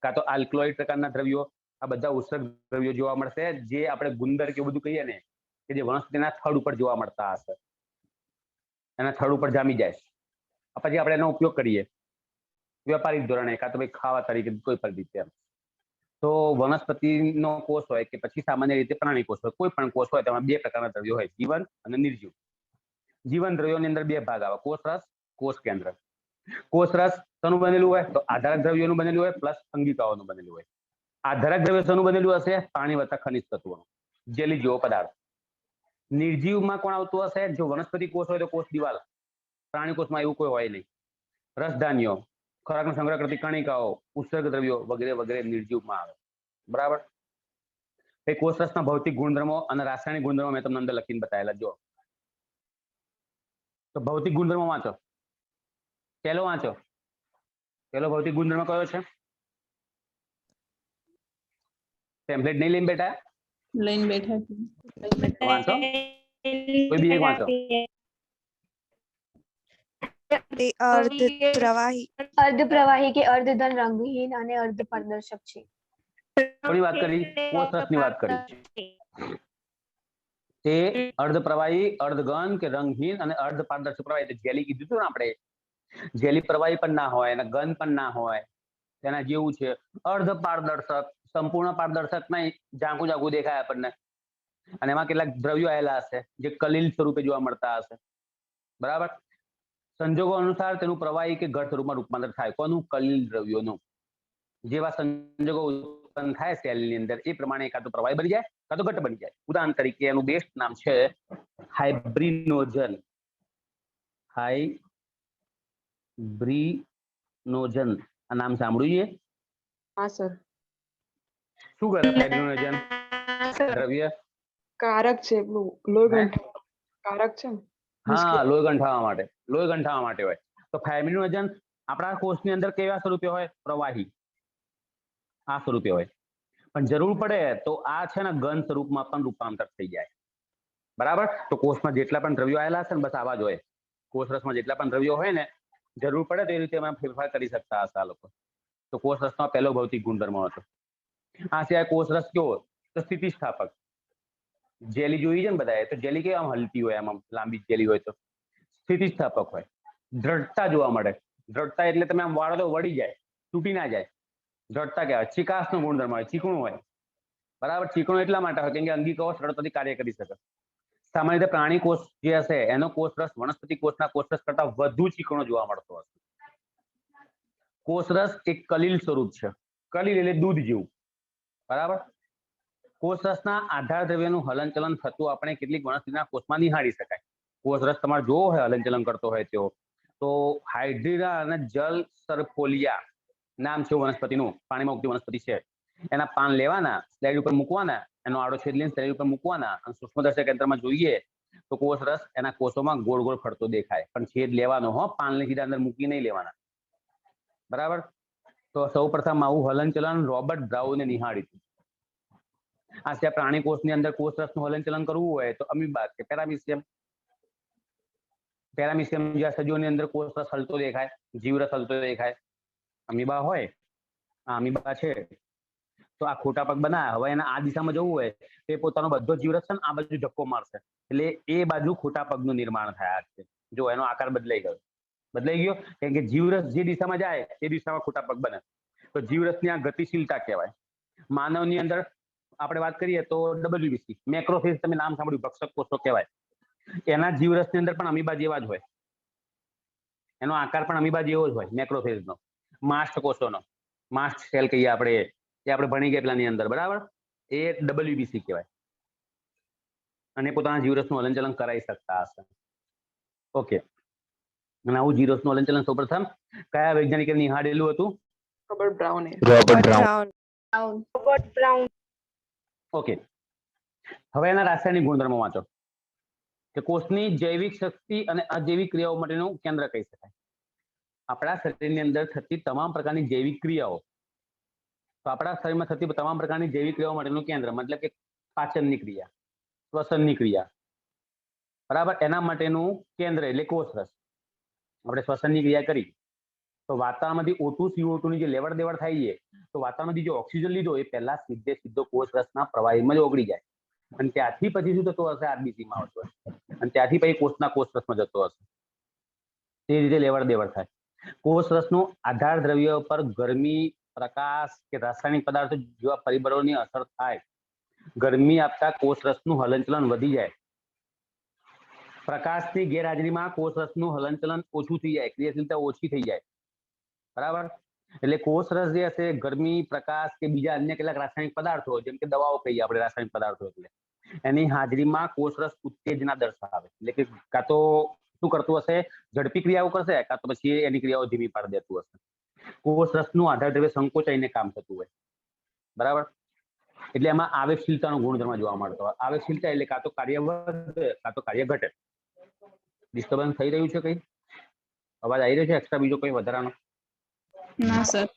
કાં તો આલ્કલોઇડ પ્રકારના દ્રવ્યો. આ બધા ઉત્સર્ગ દ્રવ્યો જોવા મળશે જે આપણે ગુંદર કે બધું કહીએ ને, કે જે વનસ્પતિના થડ ઉપર જોવા મળતા હશે, એના થડ ઉપર જામી જાય. પછી આપણે એનો ઉપયોગ કરીએ વ્યાપારિક ધોરણે, કાં તો ભાઈ ખાવા તરીકે, કોઈ પણ રીતે. તો વનસ્પતિનો કોષ હોય કે પછી સામાન્ય રીતે પ્રાણી કોષ હોય, કોઈ પણ કોષ હોય તેમાં બે પ્રકારના દ્રવ્યો હોય, જીવન અને નિર્જીવ. જીવન દ્રવ્યોની અંદર બે ભાગ આવે, કોષરસ, કોષ કેન્દ્ર. કોષરસ શેનું બનેલું હોય તો આધારક દ્રવ્યોનું બનેલું હોય પ્લસ અંગિકાઓનું બનેલું હોય. આધારક દ્રવ્ય શેનું બનેલું હશે? પાણી વત્તા ખનિજ તત્વોનું, જેલી જેવો પદાર્થ. નિર્જીવમાં કોણ આવતું હશે? જો વનસ્પતિ કોષ હોય તો કોષ દિવાલ, પ્રાણી કોષમાં એવું કોઈ હોય નહીં. રસધાન્યો, ખોરાકનો સંગ્રહ કરતી કણિકાઓ, ઉત્સર્ગ દ્રવ્યો વગેરે વગેરે નિર્જીવમાં આવે. બરાબર. એ કોષરસના ભૌતિક ગુણધર્મો અને રાસાયણિક ગુણધર્મો મેં તમને અંદર લખીને બતાવેલા. જો તો ભૌતિક ગુણધર્મો વાંચો, પહેલો વાંચો. પહેલો ભૌતિક ગુણધર્મ કયો છે? ટેમ્પલેટ નહીં લઈને બેઠા? લઈને બેઠા છે. વાંચો, કોઈ બી એક વાંચો. અર્ધ પ્રવાહી, અર્ધપ્રવાહી કે અર્ધઘન રંગહીન અને અર્ધપારદર્શક છે. થોડી વાત કરી, કોષરસની વાત કરી. તે અર્ધપ્રવાહી, અર્ધઘન કે રંગહીન અને અર્ધપારદર્શક પ્રવાહી. જેલી કીધું હતું ને આપણે, જેલી પ્રવાહી પણ ના હોય અને ઘન પણ ના હોય, તેના જેવું છે. અર્ધપારદર્શક, સંપૂર્ણ પારદર્શક નહીં, ઝાંખું ઝાંખું દેખાય આપણને. અને એમાં કેટલાક દ્રવ્યો આવેલા હશે જે કલીલ સ્વરૂપે જોવા મળતા હશે. બરાબર. સંજોગો અનુસાર તેનું પ્રવાહી કે ઘટ સ્વરૂપમાં રૂપાંતર થાય. કોનું? કલીલ દ્રવ્યોનું. જેવા સંજોગો ઉત્પન્ન થાય સેલની અંદર એ પ્રમાણે કાં તો પ્રવાહી બની જાય કાં તો ઘટ બની જાય. ઉદાહરણ તરીકે એનું બેસ્ટ નામ છે હાઇબ્રિનોજન. હાઇબ્રિનોજન આ નામ સાંભળ્યું છે? હા સર. શું કરે હાઇબ્રિનોજન દ્રવ્ય? કારક છે, પેલું લોહી ગંઠાવા કારક છે ને. હા, લોહી ગંઠાવા માટે, લોહી ગંઠાવા માટે હોય. તો હાઇબ્રિનોજન આપણા કોષની અંદર કેવા સ્વરૂપે હોય? પ્રવાહી, આ સ્વરૂપે હોય. પણ જરૂર પડે તો આ છે ને ઘન સ્વરૂપમાં પણ રૂપાંતર થઈ જાય. બરાબર? તો કોષમાં જેટલા પણ દ્રવ્યો આવેલા છે ને બસ આવા જ હોય. કોષ રસમાં જેટલા પણ દ્રવ્યો હોય ને જરૂર પડે તો એ રીતે એમાં ફેરફાર કરી શકતા હશે આ લોકો. તો કોષ રસનો પહેલો ભૌતિક ગુણધર્મ હતો. આ સિવાય કોષ રસ કેવો? તો સ્થિતિસ્થાપક. જેલી જોઈ છે ને બધાએ, તો જેલી કેવી આમ હલતી હોય, આમ લાંબી જેલી હોય તો સ્થિતિસ્થાપક હોય. દ્રઢતા જોવા મળે. દ્રઢતા એટલે તમે આમ વાળો તો વળી જાય, તૂટી ના જાય. દ્રઢતા કહેવાય. ચિકાસનો ગુણધર્મ હોય, ચીકણું હોય. બરાબર? ચીકણું એટલા માટે હોય કેમ કે અંગિકાઓ સરળતાથી કાર્ય કરી શકે. સામાન્ય રીતે પ્રાણી કોષ જે હશે એનો કોષ રસ વનસ્પતિ કોષના કોષ રસ કરતા વધુ ચીકણો જોવા મળતો હશે. કોષ રસ એક કલીલ સ્વરૂપ છે. કલીલ એટલે દૂધ જેવું. બરાબર? કોષ રસના આધાર દ્રવ્યનું હલનચલન થતું આપણે કેટલીક વનસ્પતિના કોષમાં નિહાળી શકાય. કોષ રસ તમારે જોવો હોય હલનચલન કરતો હોય તો હાઇડ્રીના અને જલ સરફોલિયા નામ છે વનસ્પતિનું, પાણીમાં ઉગતી વનસ્પતિ છે. એના પાન લેવાના, સ્લાઇડ ઉપર મૂકવાના, એનો આડો છેદ લઈને સ્લાઇડ ઉપર મૂકવાના અને સૂક્ષ્મદર્શક યંત્રમાં જોઈએ તો કોષ રસ એના કોષોમાં ગોળ ગોળ ફરતો દેખાય. પણ છેદ લેવાનો હો, પાનને સીધા અંદર મૂકી નહીં લેવાના. બરાબર? તો સૌ પ્રથમ આવું હલનચલન રોબર્ટ બ્રાઉને નિહાળ્યું. આ સિવાય પ્રાણી કોષની અંદર કોષ રસનું હલનચલન કરવું હોય તો અમીબા કે પેરામીશિયમ. પેરામીશિયમ જેવા સજીવોની અંદર કોષ રસ હલતો દેખાય, જીવરસ હલતો દેખાય. અમીબા હોય, આ અમીબા છે તો આ ખોટા પગ બનાવે. હવે એને આ દિશામાં જવું હોય તો એ પોતાનો બધો જીવરસ છે ને આ બાજુ ધક્કો મારશે એટલે એ બાજુ ખોટા પગનું નિર્માણ થયા છે. જો એનો આકાર બદલાઈ ગયો કેમ કે જીવરસ જે દિશામાં જાય એ દિશામાં ખોટા પગ બને. તો જીવરસની આ ગતિશીલતા કહેવાય. માનવની અંદર આપણે વાત કરીએ તો WBC મેક્રોફેજ, તમે નામ સાંભળ્યું, ભક્ષક કોષો કહેવાય. એના જીવરસની અંદર પણ અમીબા જેવા જ હોય. એનો આકાર પણ અમીબા જેવો જ હોય મેક્રોફેજનો. માસ્ટ કોષોનો, માસ્ટ સેલ કહીએ આપણે, એ આપણે ભણી ગયા પેલાની અંદર. બરાબર? એ WBC કહેવાય. અને પોતાના જીવરસનું હલનચલન કરાવી શકતા હશે. ઓકે. અને આવું જીવરસનું હલનચલન સૌપ્રથમ કયા વૈજ્ઞાનિકે નિહાળેલું હતું? રોબર્ટ બ્રાઉને. Robert Brown. ઓકે. હવે એના રાસાયણિક ગુણધર્મો વાંચો કે કોષની જૈવિક શક્તિ અને અજૈવિક ક્રિયાઓ માટેનું કેન્દ્ર કહી શકાય. આપણા શરીરની અંદર થતી તમામ પ્રકારની જૈવિક ક્રિયાઓ, તો આપણા શરીરમાં થતી તમામ પ્રકારની જૈવિક ક્રિયાઓ માટેનું કેન્દ્ર, મતલબ કે પાચનની ક્રિયા, શ્વસનની ક્રિયા, બરાબર, એના માટેનું કેન્દ્ર એટલે કોષ રસ. આપણે શ્વસનની ક્રિયા કરી તો વાતાવરણમાંથી O2 CO2 ની જે લેવડ દેવડ થાય છે તો વાતાવરણમાંથી જે ઓક્સિજન લીધો એ પહેલા સીધો કોષ રસના પ્રવાહીમાં જ ઓગળી જાય અને ત્યાંથી પછી શું થતું હશે? આરબીસીમાં આવતો હશે અને ત્યાંથી પછી કોષના કોષ રસમાં જતો હશે. તે રીતે લેવડ દેવડ થાય. કોષ રસનું આધાર દ્રવ્ય પર ગરમી, પ્રકાશ કે રાસાયણિક પદાર્થો જેવા પરિબળોની અસર થાય. ગરમી આપતા કોષ રસનું હલનચલન વધી જાય. પ્રકાશની ગેરહાજરીમાં કોષ રસનું હલનચલન ઓછું થઈ જાય, ક્રિયાશીલતા ઓછી થઈ જાય. બરાબર? એટલે કોષ રસ જે હશે ગરમી, પ્રકાશ કે બીજા અન્ય કેટલાક રાસાયણિક પદાર્થો, જેમ કે દવાઓ કહીએ આપણે રાસાયણિક પદાર્થો, એટલે એની હાજરીમાં કોષ રસ ઉત્તેજના દર્શાવે. એટલે કે કાં તો શું કરતું હશે? ઝડપી ક્રિયાઓ કરશે, કાં તો પછી એની ક્રિયાઓ ધીમી પાડી દેતું હશે. કોષ રસનું આધાર દ્રવ્ય સંકોચાઈને કામ થતું હોય. બરાબર? એટલે એમાં આવેગશીલતાનો ગુણધર્મ જોવા મળતો હોય. આવેગશીલતા એટલે કાં તો કાર્ય વધે કાં તો કાર્ય ઘટે. ડિસ્ટર્બન્સ થઈ રહ્યું છે? કઈ અવાજ આવી રહ્યો છે એક્સ્ટ્રા બીજો કોઈ વધારાનો? ના સર.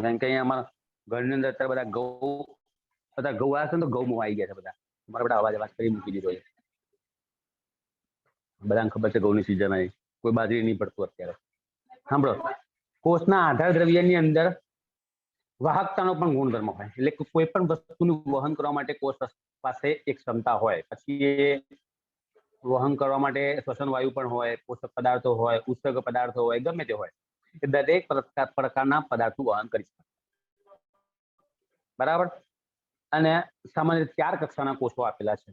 કારણ કે અહીંયા અમારા ઘરની અંદર અત્યારે બધા ઘઉં આવે છે ને તો ઘઉં આવી ગયા છે બધા. અમારા બધા અવાજ કરી મૂકી દીધો છે. બધાને ખબર છે ઘઉંની સિઝન આવી, કોઈ બાજરી નહીં પડતું અત્યારે. સાંભળો, કોષના આધાર દ્રવ્યની અંદર વાહકતાનો પણ ગુણધર્મ હોય. એટલે કોઈ પણ વસ્તુનું વહન કરવા માટે કોષ પાસે એક ક્ષમતા હોય. પછી એ વહન કરવા માટે શ્વસન વાયુ પણ હોય, પોષક પદાર્થો હોય, ઉત્સર્ગ પદાર્થો હોય, ગમે તે હોય, એ દરેક પ્રકારના પદાર્થનું વહન કરી શકે. બરાબર? અને સામાન્ય 4 કક્ષાના કોષો આપેલા છે.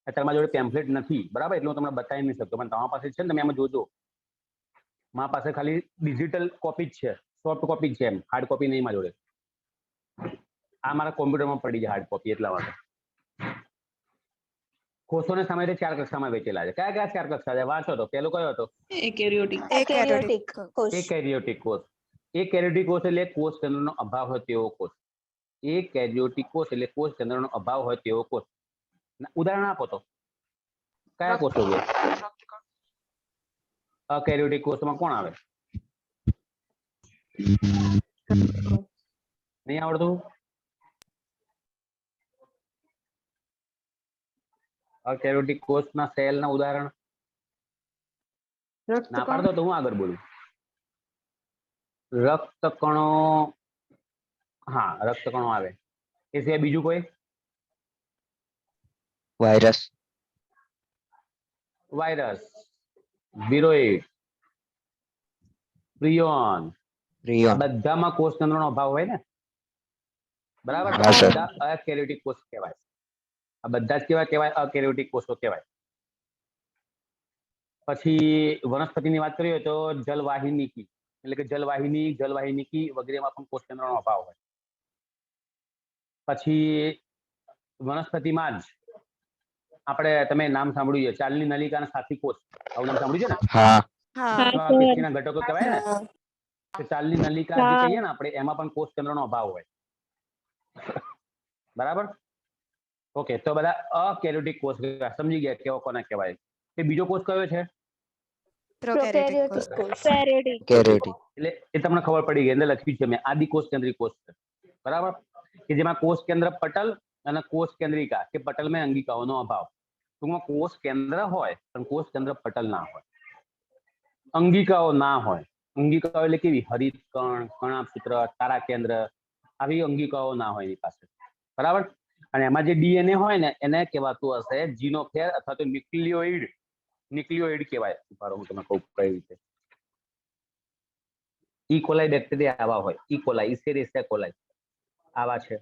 તમારા જોડે પેમ્ફલેટ નથી, બરાબર, એટલે હું તમને બતાવી નહીં શકતો, પણ તમારા પાસે છે ને, તમે એમાં જોજો. મારા પાસે ખાલી ડિજિટલ કોપી જ છે, સોફ્ટ કોપી જ છે, એમ હાર્ડ કોપી નહીં મારા જોડે. આ મારા કોમ્પ્યુટરમાં પડી છે હાર્ડ કોપી, એટલા માટે. કોષોને સામાન્ય 4 કક્ષામાં વહેંચેલા છે. કયા 4 કક્ષા છે? વાંચો તો. પહેલો કયો હતો? એકેરિયોટિક કોષ. એકેરિયોટિક કોષ. એકેરિયોટિક કોષ એટલે કોષ કેન્દ્રનો અભાવ હોય તેવો કોષ. એકેરિયોટિક કોષ એટલે કોષ કેન્દ્રનો અભાવ હોય તેવો કોષ. ઉદાહરણ આપો તો કયા કોષો છે? અકેરિયોટિક કોષમાં કોણ આવે? નહીં આવડતું? અકેરોટિક કોષના સેલના ઉદાહરણ ના રક્તકણ પાડતો તો હું આગળ બોલું. રક્તકણો, હા રક્તકણો આવે. એ સિવાય બીજું કોઈ? વાયરસ, વાયરસ, વિરોઇડ, પ્રિયોન, આ પ્રિયોન, બધામાં કોષ કેન્દ્રનો અભાવ હોય ને, બરાબર? તો હા, આ સર. બધા અકેરોટિક કોષ કહેવાય. આ બધા જ કેવા કહેવાય? અકેરોટિક કોષો કહેવાય. પછી વનસ્પતિની વાત કરીએ તો જલવાહિનીકી, એટલે કે જલવાહિની, જલવાહિનીકી વગેરેમાં પણ કોષ કેન્દ્રનો અભાવ હોય. પછી વનસ્પતિમાં જ આપણે, તમે નામ સાંભળ્યું છે, ચાલની નલિકા અને સાથી કોષ, આવું નામ સાંભળ્યું છે ને? હા, હા તો આ પેશીના ઘટકો કહેવાય ને. કે ચાલની નલિકા જે કહીએ ને આપણે, એમાં પણ કોષ કેન્દ્રનો અભાવ હોય. બરાબર? ઓકે, તો બધા અકેરોટિક કોષ સમજી ગયા કેવો કોને કહેવાય. તે બીજો કોષ કયો છે? પ્રોકેરિયોટિક કોષ. કેરોટિક, એટલે એ તમને ખબર પડી ગઈ, અંદર લખ્યું છે મેં, આદિકોષ કેન્દ્રિક કોષ છે. બરાબર? કે જેમાં કોષ કેન્દ્ર પટલ અને કોષ કેન્દ્રિકા કે પટલ में અંગિકાઓનો અભાવ. ટૂંકમાં કોષ કેન્દ્ર હોય પણ કોષ કેન્દ્ર પટલ ના હોય, અંગિકાઓ ના હોય. અંગિકાઓ એટલે કેવી? હરિતકણ, કણાભસૂત્ર, તારા કેન્દ્ર, આવી અંગિકાઓ ના હોય એની પાસે. બરાબર? અને એમાં જે ડીએનએ હોય ને એને કહેવાતું હશે જીનોફેર અથવા તો ન્યુક્લિયોઇડ. ન્યુક્લિયોઇડ કહેવાય. મારો હું તમને કહું કઈ રીતે. ઈ કોલાઈ બેક્ટેરિયા આવા હોય. ઈ કોલાઈ, ઇસેરિયા કોલાઈ આવા છે.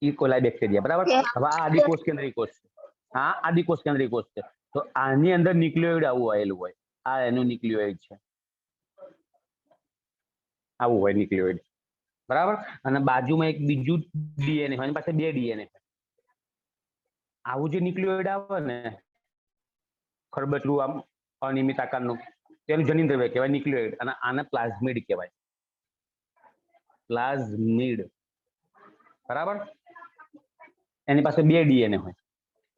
ઈ કોલાઈ બેક્ટેરિયા. બરાબર? હવે આ આદિકોષ કેન્દ્રિક કોષ છે. હા, આદિકોષ કેન્દ્રિક કોષ છે. તો આની અંદર ન્યુક્લિયોઇડ આવું આવેલું હોય. આ એનું ન્યુક્લિયોઇડ છે. આવું હોય ન્યુક્લિયોઇડ. બરાબર? અને બાજુમાં એક બીજું ડીએનએ હોય, એની પાસે બે ડીએનએ હોય. આવું જે ન્યુક્લિયોઇડ આવે ને, ખરબચલું આમ અનિયમિત આકારનું, તેનું જનીન દ્રવ્ય કહેવાય ન્યુક્લિયોઇડ. અને આને પ્લાઝમિડ કહેવાય. પ્લાઝમિડ. બરાબર? એની પાસે બે ડીએનએ હોય.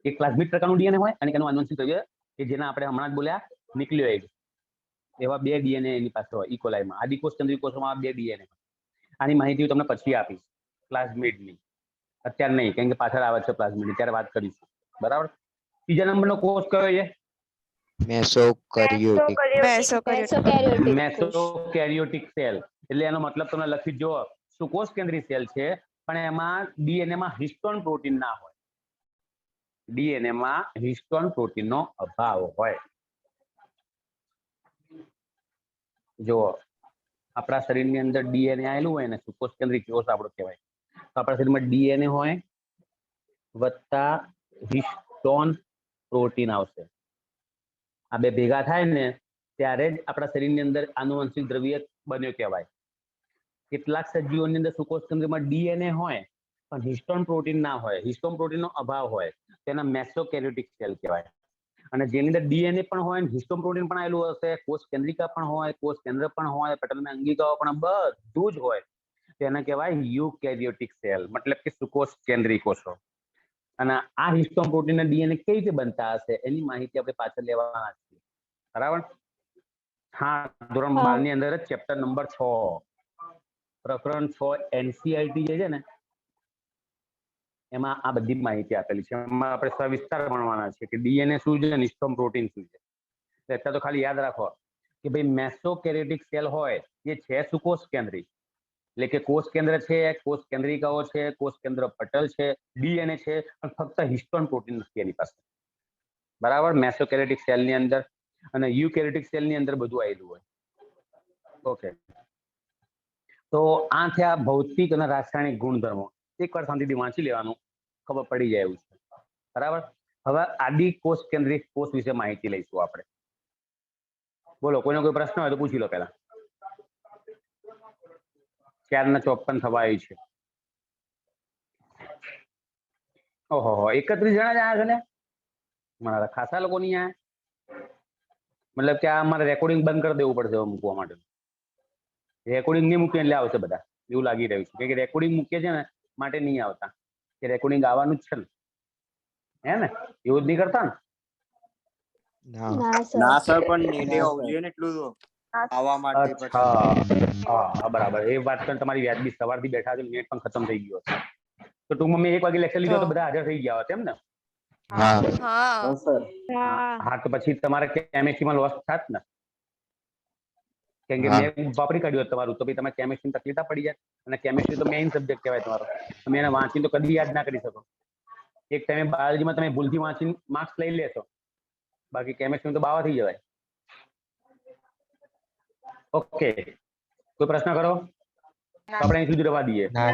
એક પ્લાઝમિડ પ્રકારનું ડીએનએ હોય અને એનું આનુવંશિક દ્રવ્ય કે જેના આપણે હમણાં જ બોલ્યા ન્યુક્લિયોઇડ. એવા બે ડીએનએ એની પાસે હોય. ઇકોલાઈમાં, આદિકોષ કેન્દ્રિક કોષોમાં બે ડીએનએ હોય. આની માહિતી હું તમને પછી આપીશ, પ્લાઝમિડની. અત્યારે નહીં, કેમ કે પાછળ આવે છે પ્લાઝમિડ, ત્યારે વાત કરીશું. બરાબર? ત્રીજા નંબરનો કોષ કયો છે? મેસોકરિયોટિક, મેસોકેરિયોટિક સેલ. એટલે એનો મતલબ તમને લખી જો, સુકોષ કેન્દ્રિય સેલ છે પણ એમાં ડીએનએ માં હિસ્ટોન પ્રોટીન ના હોય. ડીએનએ માં હિસ્ટોન પ્રોટીનનો અભાવ હોય. જો આપણા શરીરની અંદર ડીએનએ આવેલું હોય ને, સુકોષ કેન્દ્રિક કોષ આપણો કહેવાય. તો આપણા શરીરમાં ડીએનએ હોય વત્તા હિસ્ટોન પ્રોટીન આવશે. આ બે ભેગા થાય ને ત્યારે જ આપણા શરીરની અંદર આનુવંશિક દ્રવ્ય બન્યો કહેવાય. કેટલાક સજીવોની અંદર સુકોષ કેન્દ્રમાં ડીએનએ હોય પણ હિસ્ટોન પ્રોટીન ના હોય, હિસ્ટોન પ્રોટીનનો અભાવ હોય, તેના મેસોકેરિયોટિક સેલ કહેવાય. અને જેની અંદર ડીએનએ પણ હોય, હિસ્ટોન પ્રોટીન પણ આવેલું હશે, કોષ કેન્દ્રિકા પણ હોય, કોષ કેન્દ્ર પણ હોય, પટલમાં અંગિકાઓ પણ, બધું જ હોય, તેને કહેવાય યુકેરિયોટિક સેલ, મતલબ કે સુકોષ કેન્દ્રિય કોષો. અને આ હિસ્ટોન પ્રોટીન ના ડીએનએ કઈ રીતે બનતા હશે એની માહિતી આપણે પાછળ લેવાના છીએ. બરાબર? હા, ધોરણ 12 ની અંદર જ ચેપ્ટર નંબર 6, પ્રકરણ 6 એનસીઆરટી જે છે ને એમાં આ બધી માહિતી આપેલી છે. એમાં આપણે સવિસ્તાર ભણવાના છે કે ડીએનએ શું છે અને હિસ્ટોન પ્રોટીન શું છે. એટલે તો ખાલી યાદ રાખો કે ભાઈ મેસોકેરિયોટિક સેલ હોય એ છે સુકોષ કેન્દ્રિય, એટલે કે કોષ કેન્દ્ર છે, કોષ કેન્દ્રિકાઓ છે, કોષ કેન્દ્ર પટલ છે, ડીએનએ છે, પણ ફક્ત હિસ્ટોન પ્રોટીન નથી એની પાસે. બરાબર? મેસોકેરિયોટિક સેલ ની અંદર. અને યુકેરિયોટિક સેલ ની અંદર બધું આવેલું હોય. ઓકે, તો આ થયા ભૌતિક અને રાસાયણિક ગુણધર્મો. એકવાર શાંતિથી વાંચી લેવાનું, ખબર પડી જાય એવું છે. બરાબર? હવે આદિ કોષ કેન્દ્રિત કોષ વિશે માહિતી લઈશું આપણે. બોલો, કોઈનો કોઈ પ્રશ્ન હોય તો પૂછી લો પહેલા. 4:54 થવા આવી છે. ઓહો, 31 જણા જ આવ્યા છે ને? મારા ખાસા લોકો નહીં આવ્યા. મતલબ કે આ મારે રેકોર્ડિંગ બંધ કરી દેવું પડશે મૂકવા માટે. રેકોર્ડિંગ નહીં મૂકીએ એટલે આવશે બધા, એવું લાગી રહ્યું છે. કે રેકોર્ડિંગ મૂકીએ છે ને માટે નહીં આવતા, કે રેકોર્ડિંગ આવવાનું જ છે ને, હે ને? એવું જ નહીં કરતા ને? ના, ના સર. ના સર, પણ નેટે હોવું જોઈએ ને એટલું તો. આવવા માટે અચ્છા હા બરાબર એ વાત પણ તમારી વ્યાજબી સવારથી બેઠા છો નેટ પણ ખતમ થઈ ગયો છે તો ટૂંકમાં મેં 1 વાગે લેક્ચર લીધો તો બધા હાજર થઈ ગયા હોત એમ ને હા હા હા તો પછી તમારે કેમેસ્ટ્રીમાં લોસ થાત ને કેમ કે હા. મેં વાપરી કાઢ્યું હોત તમારું તો પછી તમે કેમેસ્ટ્રી તકલીફ ના પડી જાય અને કેમેસ્ટ્રી તો મેઇન સબ્જેક્ટ કહેવાય તમારો તમે એને વાંચીને તો કદી યાદ ના કરી શકો એક ટાઈમે બાયોલોજીમાં તમે ભૂલથી વાંચીને માર્ક્સ લઈ લેશો બાકી કેમેસ્ટ્રી તો બાવા થઈ જવાય ઓકે કોઈ પ્રશ્ન કરો તો આપણે અહીં સુધી રવા દઈએ ના